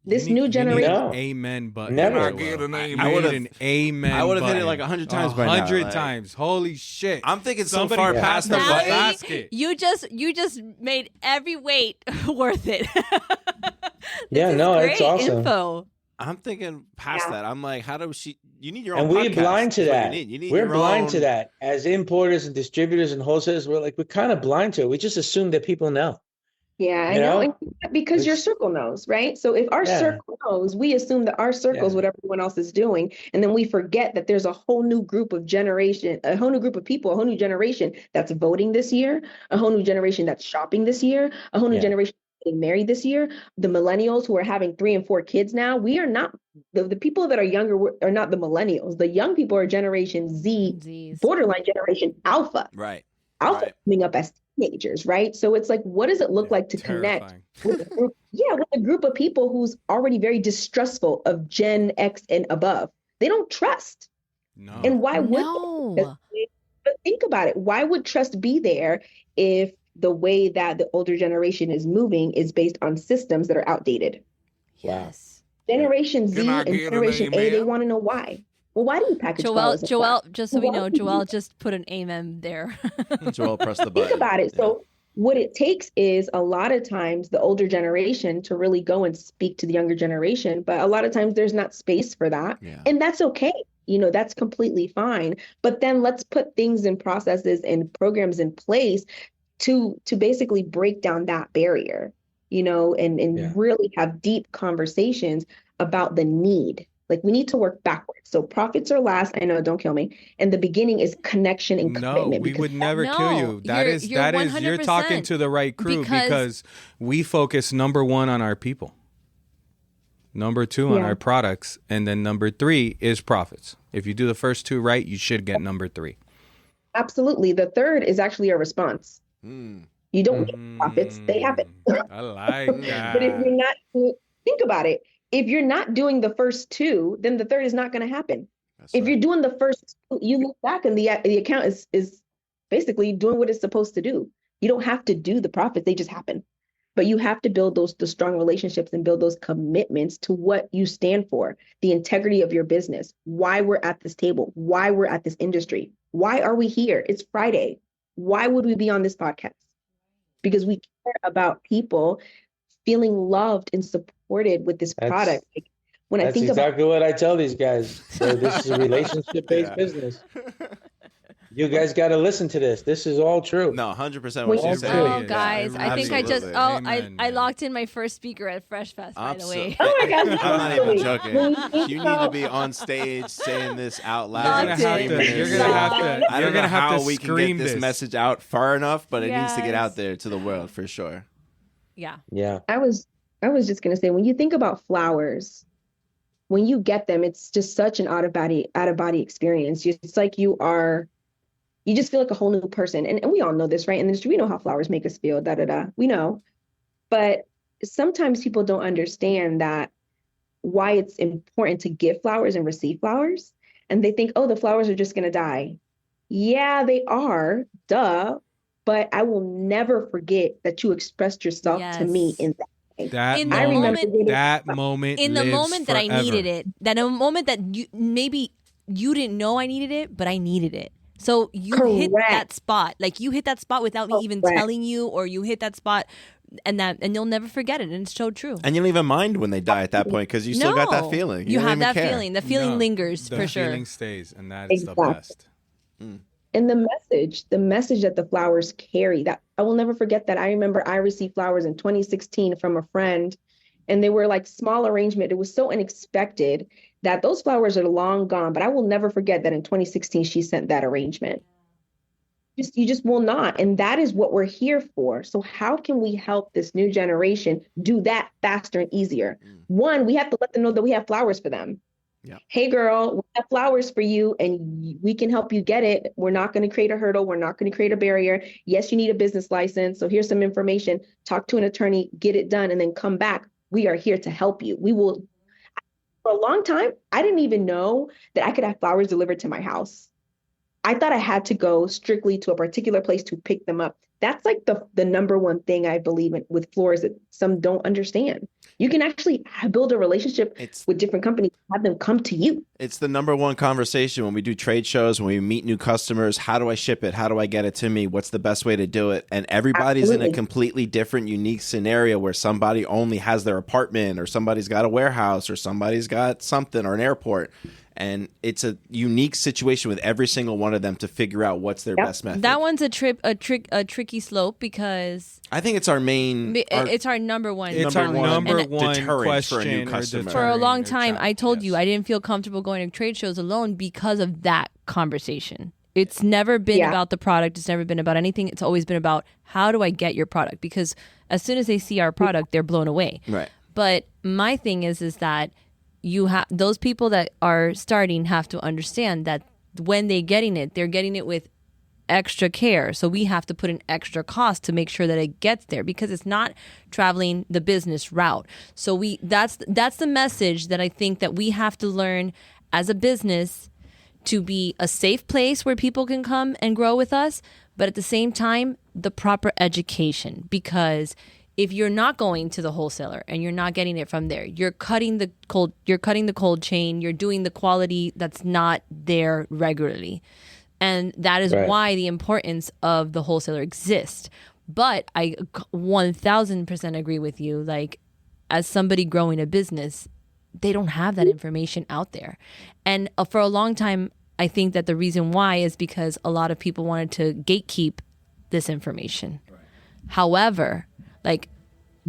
This new generation. No. Amen button. Never. Joel. I get an amen. I would have an amen. I would have hit it button. like 100 times by now. 100 like- times. Holy shit. I'm thinking so Somebody far pass past the the Valerie, button. basket. You just made every weight worth it. Yeah, This is no, great it's awesome. info. I'm thinking past that. I'm like, how does she? You need your And own. we're podcast. blind to That's what that. You need We're your blind own- to that. As importers and distributors and wholesalers, we're kind of blind to it. We just assume that people know. Yeah, I You know. know? And because your It's- circle knows, right? So if our Yeah. circle knows, we assume that our circle is Yeah. what everyone else is doing. And then we forget that there's a whole new group of generation, a whole new group of people, a whole new generation that's voting this year, a whole new generation that's shopping this year, a whole new Yeah. generation getting married this year. The millennials who are having 3 and 4 kids now, we are not, the people that are younger are not the millennials. The young people are Generation Z, Z's. borderline Generation Alpha. Right. Alpha Right. coming up as teenagers, right? So it's like, what does it look like to connect Terrifying. with a group, with a group of people who's already very distrustful of Gen X and above? They don't trust. No. And why would No. they? But think about it. Why would trust be there if the way that the older generation is moving is based on systems that are outdated? Wow. Yes. Generation Z Can I and get an Generation A, they amen? want to know why. Well, why do you package flowers? Joel, just so we Why know, do you Joel just put an amen there. Joel, press the button. Think about it. So what it takes is a lot of times the older generation to really go and speak to the younger generation, but a lot of times there's not space for that. Yeah. And that's okay. That's completely fine. But then let's put things and processes and programs in place to basically break down that barrier, and Yeah. really have deep conversations about the need. Like, we need to work backwards. So profits are last. I know, don't kill me. And the beginning is connection and No, commitment. we because would never No, kill you. That you're- is you're you're talking 100% to the right crew because- because we focus number 1 on our people. Number 2 on Yeah. our products, and then number 3 is profits. If you do the first 2 right, you should get number 3. Absolutely. The third is actually a response. Mm. You don't get profits, they happen. I like that. But if you're not, think about it. If you're not doing the first 2, then the third is not going to happen. That's If right. you're doing the first 2, you look back and the account is basically doing what it's supposed to do. You don't have to do the profits, they just happen. But you have to build the strong relationships and build those commitments to what you stand for, the integrity of your business, why we're at this table, why we're at this industry. Why are we here? It's Friday. Why would we be on this podcast? Because we care about people feeling loved and supported with this That's- product. Like, when I That's think about exactly what I tell these guys. So this is a relationship-based Yeah. business. You guys got to listen to this. This is all true. No, 100% Well, what you you said. said. Oh, is. guys, I think I just Absolutely. Amen, I man. locked in my first speaker at Fresh Fest, by the way. Oh my gosh, I'm not even absolutely. joking. When you think You need to about- be on stage saying this out You're loud. gonna have to. screaming You're this. gonna have to. I You're don't know gonna have how to we can scream get this message out far enough, but it needs to get Yes. out there to the world for sure. Yeah. Yeah. I was just gonna say, when you think about flowers, when you get them, it's just such an out of body experience. It's like you just feel like a whole new person. And we all know this, right? In the industry, we know how flowers make us feel, We know. But sometimes people don't understand that why it's important to give flowers and receive flowers. And they think, oh, the flowers are just gonna die. Yeah, they are, duh. But I will never forget that you expressed yourself to me Yes. in that That In the I remember moment, getting- that moment in the lives moment that I forever. needed it, that a moment that maybe you didn't know I needed it, but I needed it. So you hit Correct. that spot. Like you hit that spot without me even Correct. telling you, or you hit that spot and you'll never forget it. And it's so true. And you don't even mind when they die at that point because you still got that No. feeling. You don't have even that care. feeling. The feeling No, lingers the for sure. feeling stays, and that's the Exactly. best. And the message that the flowers carry, that I will never forget that. I remember I received flowers in 2016 from a friend, and they were like small arrangement. It was so unexpected that those flowers are long gone, but I will never forget that in 2016 she sent that arrangement. You just will not. And that is what we're here for. So how can we help this new generation do that faster and easier? One, we have to let them know that we have flowers for them. Yeah. Hey, girl, we have flowers for you and we can help you get it. We're not going to create a hurdle. We're not going to create a barrier. Yes, you need a business license. So here's some information. Talk to an attorney, get it done, and then come back. We are here to help you. We will. For a long time, I didn't even know that I could have flowers delivered to my house. I thought I had to go strictly to a particular place to pick them up. That's like the number one thing I believe in with florists that some don't understand. You can actually build a relationship with different companies, have them come to you. It's the number one conversation when we do trade shows, when we meet new customers. How do I ship it? How do I get it to me? What's the best way to do it? And everybody's in a Absolutely. completely different, unique scenario where somebody only has their apartment, or somebody's got a warehouse, or somebody's got something, or an airport. And it's a unique situation with every single one of them to figure out what's their best method. That one's a tricky slope because I think it's our main. it's our number one. It's our number one deterrent question for a new or customer. For a long deterring time, or I told you yes. I didn't feel comfortable going to trade shows alone because of that conversation. It's never been Yeah. about the product. It's never been about anything. It's always been about how do I get your product? Because as soon as they see our product, they're blown away. Right. But my thing is that you have those people that are starting have to understand that when they're getting it with extra care. So we have to put an extra cost to make sure that it gets there because it's not traveling the business route. So that's the message that I think that we have to learn as a business to be a safe place where people can come and grow with us, but at the same time, the proper education. Because if you're not going to the wholesaler and you're not getting it from there, you're cutting the cold chain, you're doing the quality that's not there regularly. And that is why the importance of the wholesaler exists. But I 1000% agree with you. Like, as somebody growing a business, they don't have that information out there. And for a long time, I think that the reason why is because a lot of people wanted to gatekeep this information. Right. However, like,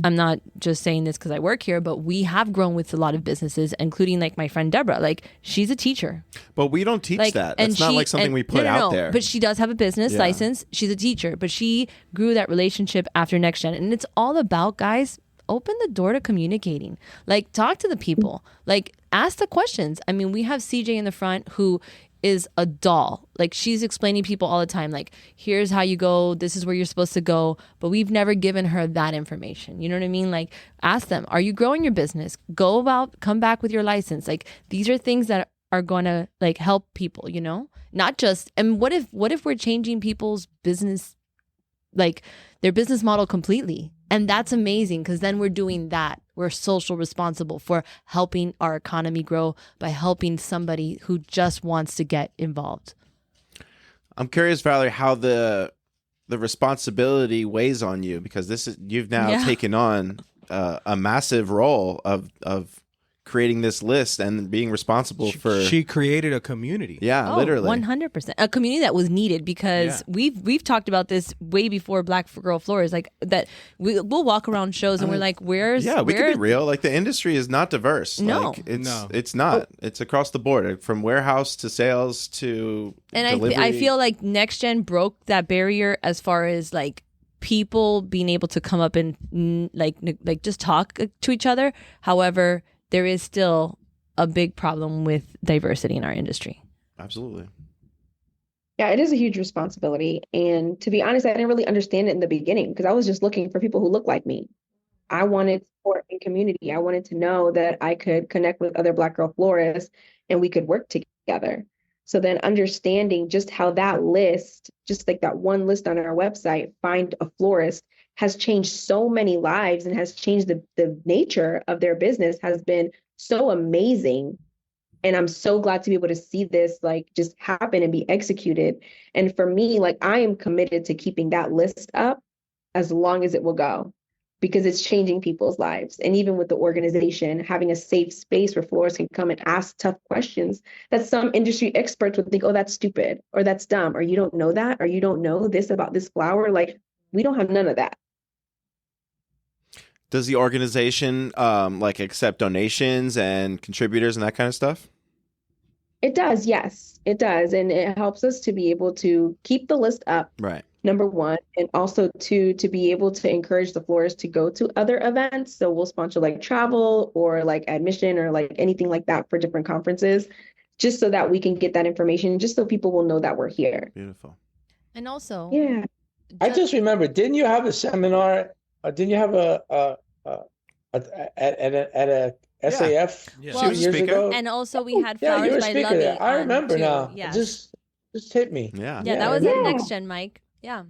I'm not just saying this because I work here, but we have grown with a lot of businesses, including like my friend Deborah. Like, she's a teacher. But we don't teach that. That's not like something we put no, out there. But she does have a business license. She's a teacher, but she grew that relationship after Next Gen. And it's all about, guys, open the door to communicating. Like, talk to the people. Like, ask the questions. I mean, we have CJ in the front who is a doll. Like, she's explaining people all the time, like, here's how you go, this is where you're supposed to go, but we've never given her that information. You know what I mean? Like, ask them, are you growing your business? Come back with your license. Like, these are things that are going to like help people, you know? Not just, and what if we're changing people's business, like their business model completely? And that's amazing because then we're doing that. We're social responsible for helping our economy grow by helping somebody who just wants to get involved. I'm curious, Valerie, how the responsibility weighs on you, because you've now taken on a massive role of creating this list and being responsible for. She created a community. Yeah, literally 100%. A community that was needed because we've talked about this way before Black Girl Florist, like that we'll walk around shows and we're like, we can be real. Like, the industry is not diverse. No. Like, it's not. It's across the board, from warehouse to sales to delivery. I feel like Next Gen broke that barrier as far as like people being able to come up and like just talk to each other. However, there is still a big problem with diversity in our industry. Absolutely. Yeah, it is a huge responsibility. And to be honest, I didn't really understand it in the beginning because I was just looking for people who look like me. I wanted support and community. I wanted to know that I could connect with other Black girl florists and we could work together. So then understanding just how that list, just like that one list on our website, find a florist, has changed so many lives and has changed the nature of their business has been so amazing. And I'm so glad to be able to see this like just happen and be executed. And for me, like I am committed to keeping that list up as long as it will go, because it's changing people's lives. And even with the organization, having a safe space where florists can come and ask tough questions that some industry experts would think, oh, that's stupid, or that's dumb, or you don't know that, or you don't know this about this flower. Like we don't have none of that. Does the organization like accept donations and contributors and that kind of stuff? It does, yes, it does. And it helps us to be able to keep the list up, Right. number one, and also to be able to encourage the florists to go to other events. So we'll sponsor like travel or like admission or like anything like that for different conferences, just so that we can get that information, just so people will know that we're here. Beautiful. And also, Yeah. I just remember, didn't you have a seminar? Didn't you have at a SAF Yeah. a She was few a years speaker. ago? and also we had Yeah, you Flowers were a by speaker Lovey there. I on, remember too. now. Yes. It just hit me. Yeah. Yeah, Yeah, that I was at remember. Next Gen, Mike. Yeah.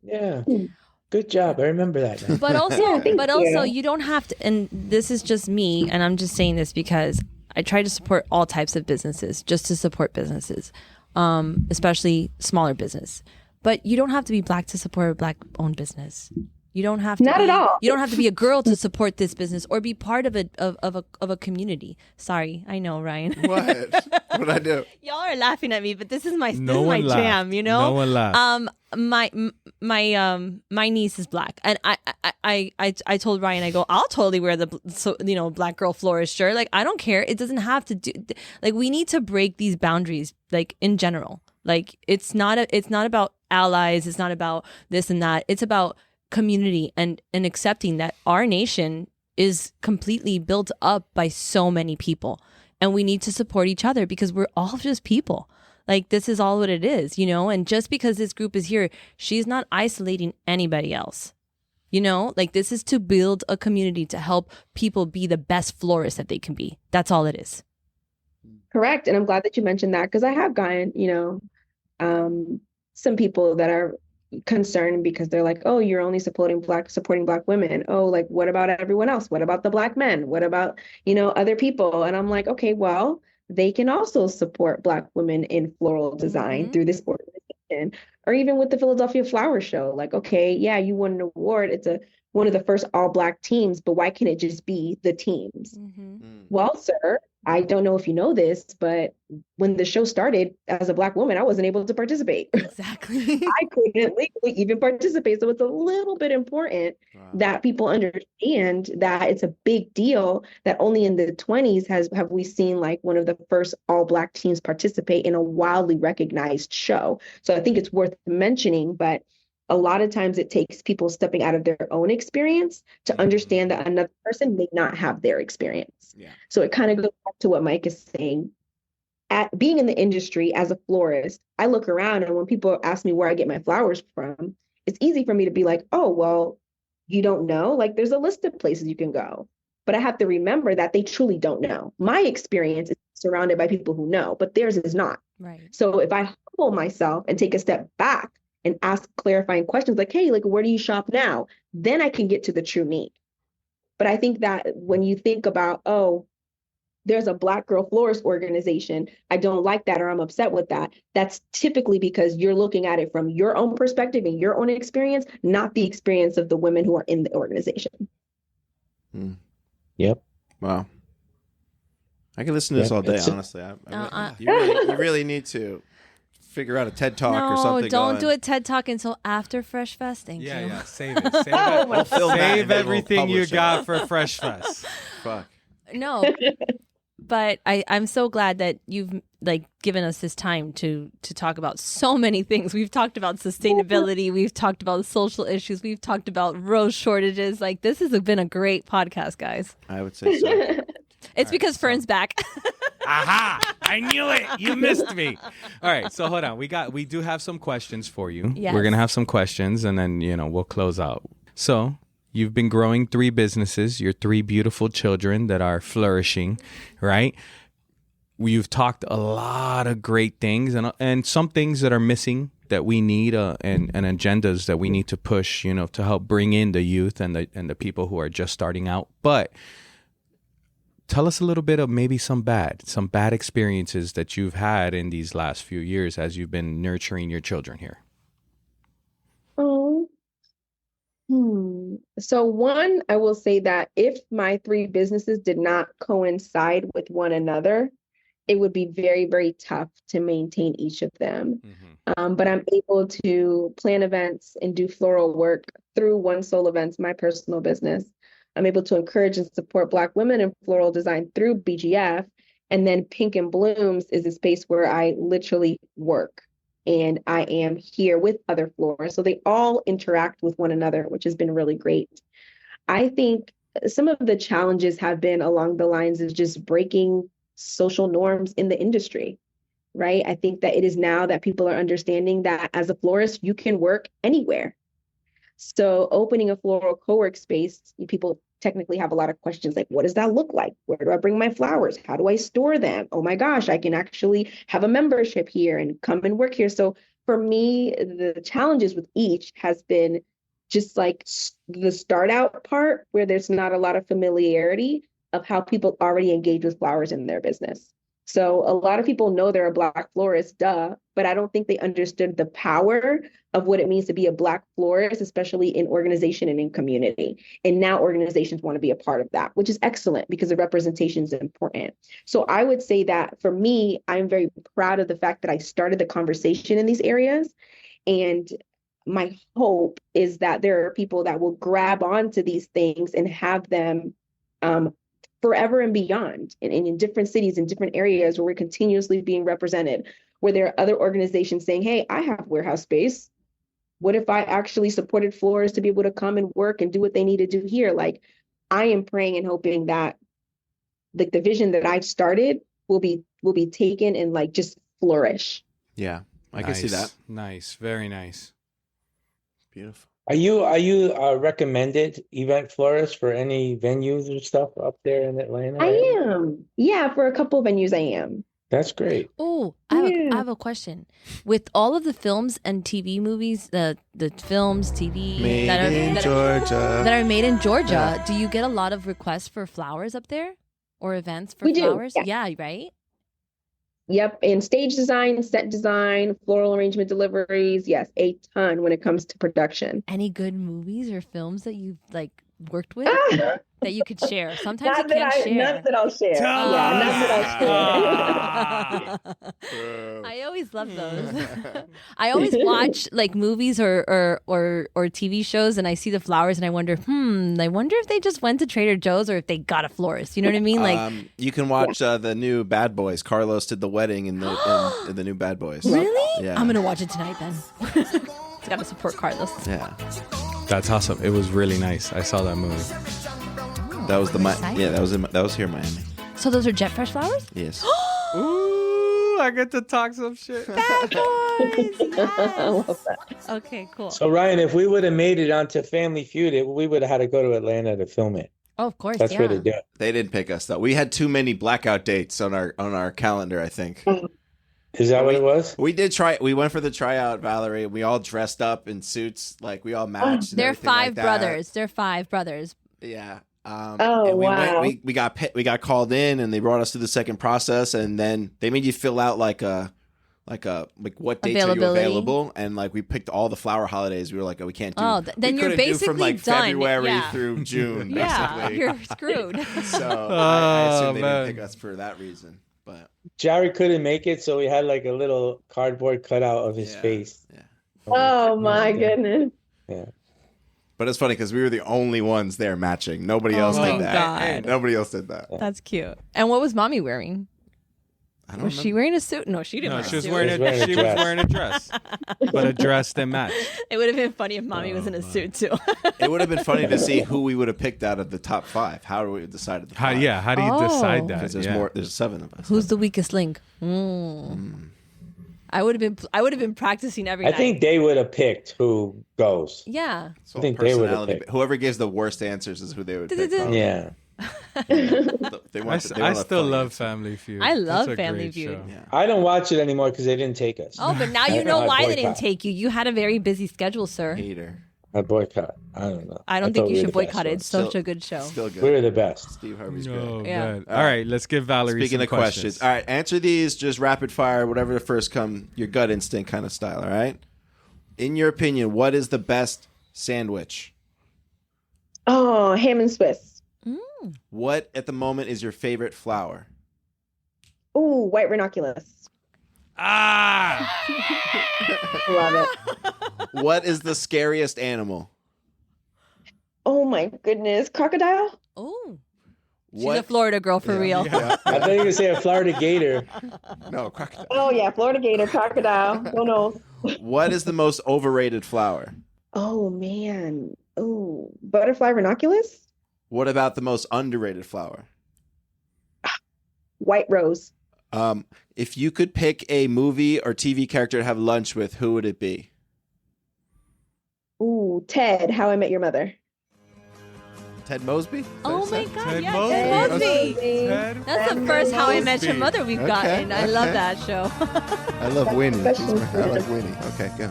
Yeah. Good job. I remember that now. But also, Yeah, thank you. you don't have to, and this is just me, and I'm just saying this because I try to support all types of businesses, just to support businesses, especially smaller business. But you don't have to be Black to support a Black-owned business. You don't have to Not be, at all. You don't have to be a girl to support this business or be part of a community. Sorry, I know, Ryan. What? What'd I do? Y'all are laughing at me, but this is my No one laughed. jam, you know. No one laughed. My niece is Black, and I told Ryan, I go, I'll totally wear the Black Girl Florist shirt. Like I don't care. It doesn't have to do. Like we need to break these boundaries. Like in general, like it's not about allies. It's not about this and that. It's about community and accepting that our nation is completely built up by so many people, and we need to support each other because we're all just people. Like this is all what it is, you know? And just because this group is here, she's not isolating anybody else. You know, like this is to build a community to help people be the best florist that they can be. That's all it is. Correct. And I'm glad that you mentioned that, because I have gotten, some people that are concerned because they're like, oh, you're only supporting Black women. Oh, like what about everyone else? What about the Black men? What about, other people? And I'm like, okay, well, they can also support Black women in floral design through this organization, or even with the Philadelphia Flower Show. Like, okay, yeah, you won an award. It's one of the first all Black teams, but why can't it just be the teams? Well, sir, I don't know if you know this, but when the show started, as a Black woman, I wasn't able to participate. Exactly. I couldn't legally even participate. So it's a little bit important that people understand that it's a big deal that only in the 20s have we seen like one of the first all Black teams participate in a wildly recognized show. So I think it's worth mentioning, but a lot of times it takes people stepping out of their own experience to understand that another person may not have their experience. Yeah. So it kind of goes back to what Mike is saying. At being in the industry as a florist, I look around, and when people ask me where I get my flowers from, it's easy for me to be like, oh, well, you don't know? Like there's a list of places you can go. But I have to remember that they truly don't know. My experience is surrounded by people who know, but theirs is not. Right. So if I humble myself and take a step back and ask clarifying questions like, hey, like, where do you shop now? Then I can get to the true need. But I think that when you think about, oh, there's a Black Girl Florist organization, I don't like that, or I'm upset with that. That's typically because you're looking at it from your own perspective and your own experience, not the experience of the women who are in the organization. Yep. Wow. I could listen to this all day, honestly. You really need to figure out a TED Talk or something. No, don't do a TED Talk until after Fresh Fest. Thank you. Yeah, save it. Save it. We'll film that Save and then we'll everything you publish it. got for Fresh Fest. Fuck. No, but I'm so glad that you've given us this time to talk about so many things. We've talked about sustainability. We've talked about social issues. We've talked about rose shortages. Like this has been a great podcast, guys. I would say so. It's because Fern's back. Aha! I knew it. You missed me. All right, so hold on. We do have some questions for you. Yes. We're gonna have some questions, and then we'll close out. So you've been growing 3 businesses. Your 3 beautiful children that are flourishing, right? You've talked a lot of great things and some things that are missing that we need and agendas that we need to push, you know, to help bring in the youth and the people who are just starting out. But tell us a little bit of maybe some bad experiences that you've had in these last few years as you've been nurturing your children here. Oh, So one, I will say that if my three businesses did not coincide with one another, it would be very, very tough to maintain each of them. But I'm able to plan events and do floral work through One Soul Events, my personal business. I'm able to encourage and support Black women in floral design through BGF. And then Pink and Blooms is a space where I literally work and I am here with other florists. So they all interact with one another, which has been really great. I think some of the challenges have been along the lines of just breaking social norms in the industry, right? I think that it is now that people are understanding that as a florist, you can work anywhere. So opening a floral co-work space, people technically have a lot of questions like, what does that look like? Where do I bring my flowers? How do I store them? Oh my gosh, I can actually have a membership here and come and work here. So for me, the challenges with each has been just like the start out part where there's not a lot of familiarity of how people already engage with flowers in their business. So a lot of people know they're a Black florist, but I don't think they understood the power of what it means to be a Black florist, especially in organization and in community. And now organizations want to be a part of that, which is excellent because the representation is important. So I would say that for me, I'm very proud of the fact that I started the conversation in these areas. And my hope is that there are people that will grab onto these things and have them forever and beyond in different cities, in different areas where we're continuously being represented, where there are other organizations saying, hey, I have warehouse space. What if I actually supported florists to be able to come and work and do what they need to do here? Like, I am praying and hoping that the vision that I've started will be taken and like just flourish. Yeah, I can see that. Nice. Very nice. Beautiful. Are you a recommended event florist for any venues or stuff up there in Atlanta? I am. Yeah, for a couple of venues I am. That's great. Oh, I have a question. With all of the films and TV movies, the films, TV that are made in Georgia, do you get a lot of requests for flowers up there or events for flowers? Yeah, right? Yep. And stage design, set design, floral arrangement deliveries. Yes, a ton when it comes to production. Any good movies or films that you've like worked with that you could share? Sometimes you can't share. None that I'll share. None that I'll share. I always love those. I always watch like movies or TV shows and I see the flowers and I wonder if they just went to Trader Joe's or if they got a florist. You know what I mean? Like you can watch the new Bad Boys. Carlos did the wedding in the new Bad Boys. Really? Yeah. I'm gonna watch it tonight then. It's gotta support Carlos. Yeah. That's awesome. It was really nice. I saw that movie. That was that was here in Miami. So those are jet fresh flowers? Yes. Ooh, I get to talk some shit. Bad Boys. Yes. Okay, cool. So Ryan, if we would have made it onto Family Feud, we would have had to go to Atlanta to film it. Oh, of course. That's where they do it. They didn't pick us though. We had too many blackout dates on our calendar, I think. Is that what it was? We did try. We went for the tryout, Valerie. We all dressed up in suits, like we all matched. They're five brothers. They're five brothers. Yeah. Wow. We got called in, and they brought us through the second process, and then they made you fill out like what dates are you available, and like we picked all the flower holidays. We were like, oh, we can't do. Oh, then you're basically from like done. February through June. Yeah, basically. you're screwed. So I assume they didn't pick us for that reason. But Jerry couldn't make it, so we had like a little cardboard cutout of his face. Yeah. Oh my goodness. Yeah. But it's funny because we were the only ones there matching. Nobody else did that. God. Nobody else did that. That's cute. And what was mommy wearing? I don't Was she wearing a suit? No, she didn't. No, wear she was a suit. wearing a dress, but a dress that matched. It would have been funny if mommy was in a suit too. It would have been funny to see who we would have picked out of the top five. How do we decide the five? How do you decide that? Because there's more. There's 7 of us. Who's the weakest link? I would have been practicing every night. I think they would have picked who goes. Yeah. So I think they would have personality. picked. Whoever gives the worst answers is who they would pick. Yeah. They want I a still funny love answer. Family Feud. I That's love a Family great Feud. show. Yeah. I don't watch it anymore because they didn't take us. Oh, but now you know I why they didn't boycott. take you. You had a very busy schedule, sir. Hater. I boycott. I don't know. I don't thought think you we were should the best boycott it. It's ones. such a good show. Still good. We were the best. Steve Harvey's Oh, great. Yeah. man. All right, let's give Valerie Speaking some of questions. All right, answer these just rapid fire, whatever the first come, your gut instinct kind of style, all right? In your opinion, what is the best sandwich? Oh, ham and Swiss. What at the moment is your favorite flower? Ooh, white ranunculus. Ah! Love it. What is the scariest animal? Oh my goodness, crocodile. Oh, she's What? a Florida girl for real. Yeah. I thought you were gonna say a Florida gator. No, crocodile. Oh yeah, Florida gator, crocodile. Who knows? What is the most overrated flower? Oh man. Oh, butterfly ranunculus. What about the most underrated flower? White rose. If you could pick a movie or TV character to have lunch with, who would it be? Ooh, Ted. How I Met Your Mother. Ted Mosby? Oh my God, Ted yeah, Mosby. Ted Mosby. Ted That's the first How I Met Your Mosby. Mother we've Okay, gotten. I love okay. that show. I love Winnie. That's I like Winnie. Okay, go.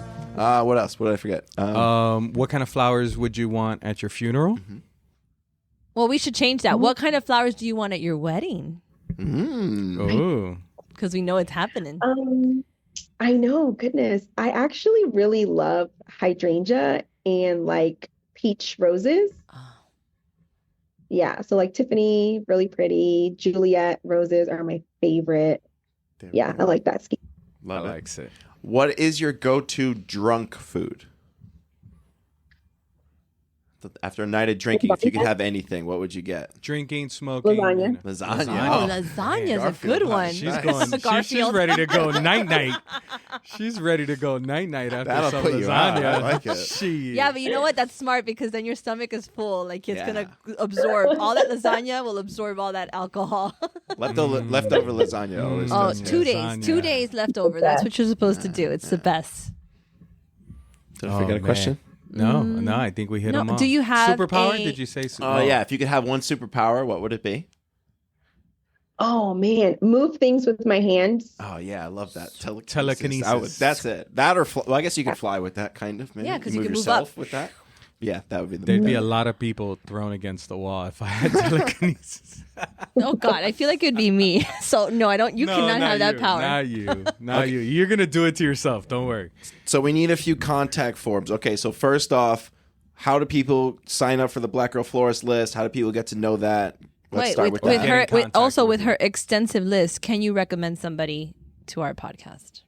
What else? What did I forget? What kind of flowers would you want at your funeral? Well, we should change that. What kind of flowers do you want at your wedding? Oh. Because we know it's happening. I know, goodness. I actually really love hydrangea and like peach roses. Yeah, so like Tiffany, really pretty. Juliet roses are my favorite. There we Yeah, go. I like that scheme. Love I it. likes it. What is your go-to drunk food? After a night of drinking, if you could have anything, what would you get? Drinking, smoking. Lasagna. Lasagna. Oh, lasagna's a Garfield, good huh? one. She's Nice. going. She's Garfield. ready to go night night. She's ready to go night night after That'll some put you out. lasagna. I like it. She. Yeah, but you know what? That's smart because then your stomach is full. Like it's Yeah. gonna absorb all that lasagna will absorb all that alcohol. Leftover lasagna always Oh, does. 2 days. Lasagna. 2 days leftover. That's what you're supposed to do. It's the best. Did I forget a question? No, I think we hit No, them all. do you have superpower? a- Did you say? Oh, yeah. If you could have one superpower, what would it be? Oh man, move things with my hands. Oh, yeah. I love that. Telekinesis. That's it. That or well, I guess you could fly with that, kind of. Maybe. Yeah, 'cause you move can move yourself up. with that. Yeah, that would be the There'd be a lot of people thrown against the wall if I had telekinesis. Oh God, I feel like it'd be me. So no, I don't. You No, cannot not have that you, power. Not you. Not you. You're gonna do it to yourself. Don't worry. So we need a few contact forms. Okay, so first off, how do people sign up for the Black Girl Florist list? How do people get to know that? Let's Wait, start with with that. her, Get in contact also with with her extensive list, can you recommend somebody to our podcast?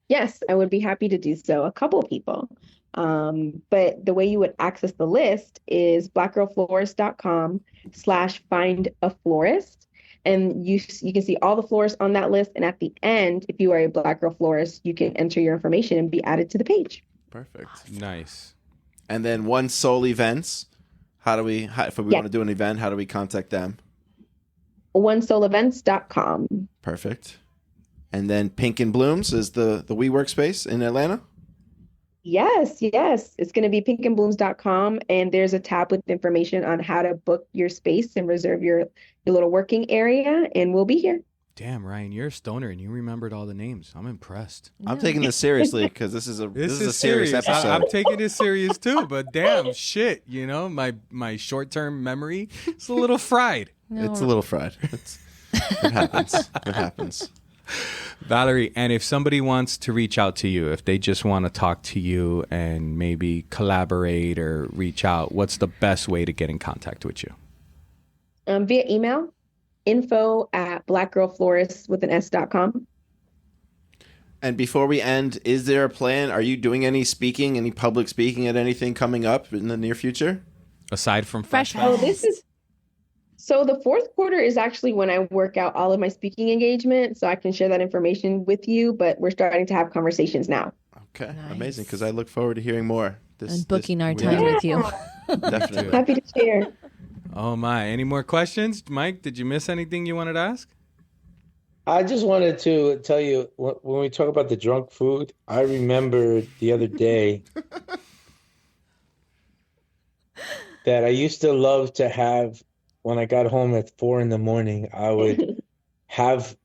Yes, I would be happy to do so. A couple people. But the way you would access the list is blackgirlflorist.com/find-a-florist. And you can see all the florists on that list. And at the end, if you are a Black Girl Florist, you can enter your information and be added to the page. Perfect. Nice. And then One Soul Events. If we Yeah. want to do an event, how do we contact them? OneSoulEvents.com. Perfect. And then Pink and Blooms is the WeWork space in Atlanta. Yes. It's going to be pinkandblooms.com. And there's a tab with information on how to book your space and reserve your little working area. And we'll be here. Damn, Ryan, you're a stoner and you remembered all the names. I'm impressed. I'm taking this seriously because this is a serious episode. I'm taking this serious too, but damn shit, my short-term memory is a little fried. It's a little fried. It happens. It happens. Valerie, and if somebody wants to reach out to you, if they just want to talk to you and maybe collaborate or reach out, what's the best way to get in contact with you? Via email, info@blackgirlflorist.com. And before we end, is there a plan? Are you doing any speaking, any public speaking at anything coming up in the near future? Aside from Fresh Fresh Fest. So the fourth quarter is actually when I work out all of my speaking engagement, so I can share that information with you, but we're starting to have conversations now. Okay, Nice. amazing, because I look forward to hearing more. And booking our time with you. Definitely. Happy to share. Oh my, any more questions? Mike, did you miss anything you wanted to ask? I just wanted to tell you when we talk about the drunk food, I remember the other day that I used to love to have when I got home at 4 a.m, I would have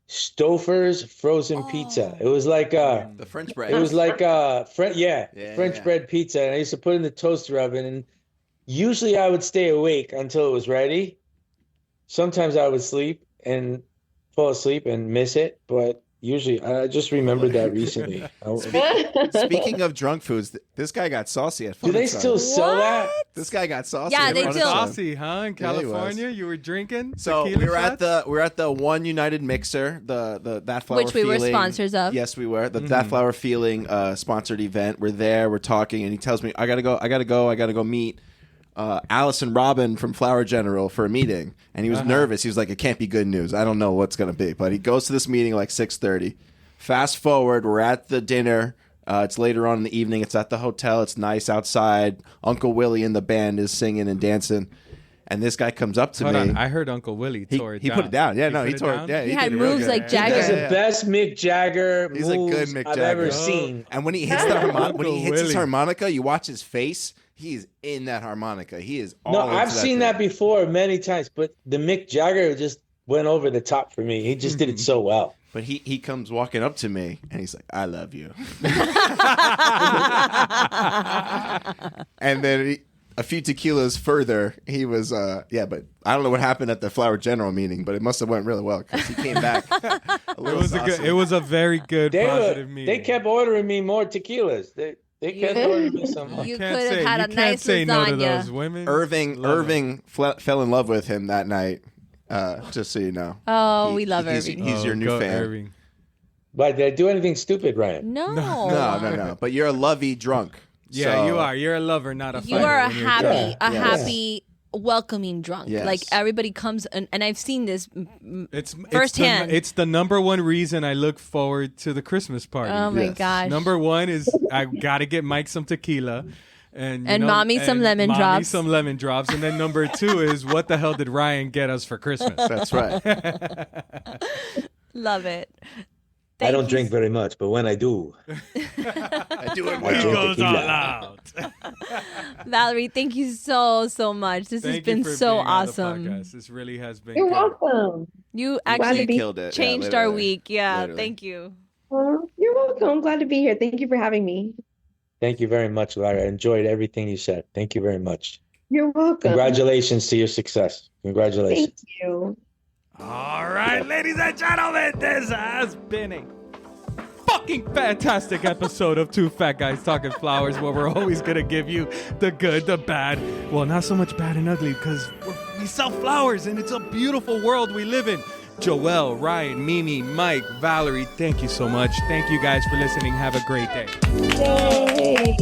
Stouffer's frozen pizza. It was like The French bread. it was like French Yeah. bread pizza, and I used to put it in the toaster oven. And usually I would stay awake until it was ready. Sometimes I would fall asleep and miss it, but usually I just remembered that recently. Speaking of drunk foods, this guy got saucy at Fun Do they and Sun. still sell that? This guy got saucy. Yeah, at they Fun and do. Sun. Saucy, huh? In Yeah, he California, was. you were drinking. So tequila we were shots? at the One United Mixer, the That Flower Which we were Feeling. sponsors of. Yes, we were. The That Flower Feeling sponsored event. We're there, we're talking, and he tells me I gotta go meet Alice and Robin from Flower General for a meeting. And he was nervous. He was like, it can't be good news. I don't know what's gonna be. But he goes to this meeting like 6:30. Fast forward, we're at the dinner. It's later on in the evening. It's at the hotel. It's nice outside. Uncle Willie and the band is singing and dancing. And this guy comes up to Hold me. on, I heard Uncle Willie tore it He down. put it down. Yeah, no, he put tore down? it. Yeah, He had did it real moves good. like He Jagger. does the best Mick Jagger He's a good moves Mick I've Jagger. ever seen. And when he hits the Willie. harmonica, you watch his face. He's in that harmonica. He is all No, into I've seen thing. that before many times, but the Mick Jagger just went over the top for me. He just did it so well. But he comes walking up to me and he's like, I love you. And then a few tequilas further, he was, but I don't know what happened at the Flower General meeting, but it must have went really well because he came back. It was a very good positive meeting. They kept ordering me more tequilas. They kept ordering me some more. You Can't could have say- had you a can't nice say no to lasagna. those women. Irving fell in love with him that night, just so you know. Oh, we love he's, Irving. He's your new go fan. Irving. But did I do anything stupid, Ryan? No. No. But you're a lovey drunk. Yeah, so- you are. You're a lover, not a fighter. You are a when you're happy, drunk. happy, welcoming drunk. Yes. Like everybody comes, and I've seen this. It's Firsthand. It's the number one reason I look forward to the Christmas party. Oh my Yes. gosh. Number one is I gotta get Mike some tequila, and you And mommy some lemon mommy drops. some lemon drops, and then number two is what the hell did Ryan get us for Christmas? That's right. Love it. I Thank don't you drink very much, but when I do, I do it I He drink goes all tequila. out. Valerie, thank you so much. This has Thank you been for so being on the awesome. podcast. This really has been. You're good. welcome. You Glad to actually be- Killed it. changed Yeah, our literally. week. Yeah, Literally. thank you. You're welcome. Glad to be here. Thank you for having me. thank you very much, Lara. I enjoyed everything you said. Thank you very much. You're welcome. Congratulations to your success. Congratulations. Thank you. All right, ladies and gentlemen, this has been a fucking fantastic episode of Two Fat Guys Talking Flowers, where we're always gonna give you the good, the bad. Well, not so much bad and ugly, because we sell flowers and it's a beautiful world we live in. Joelle, Ryan, Mimi, Mike, Valerie, thank you so much. Thank you guys for listening. Have a great day. Yay.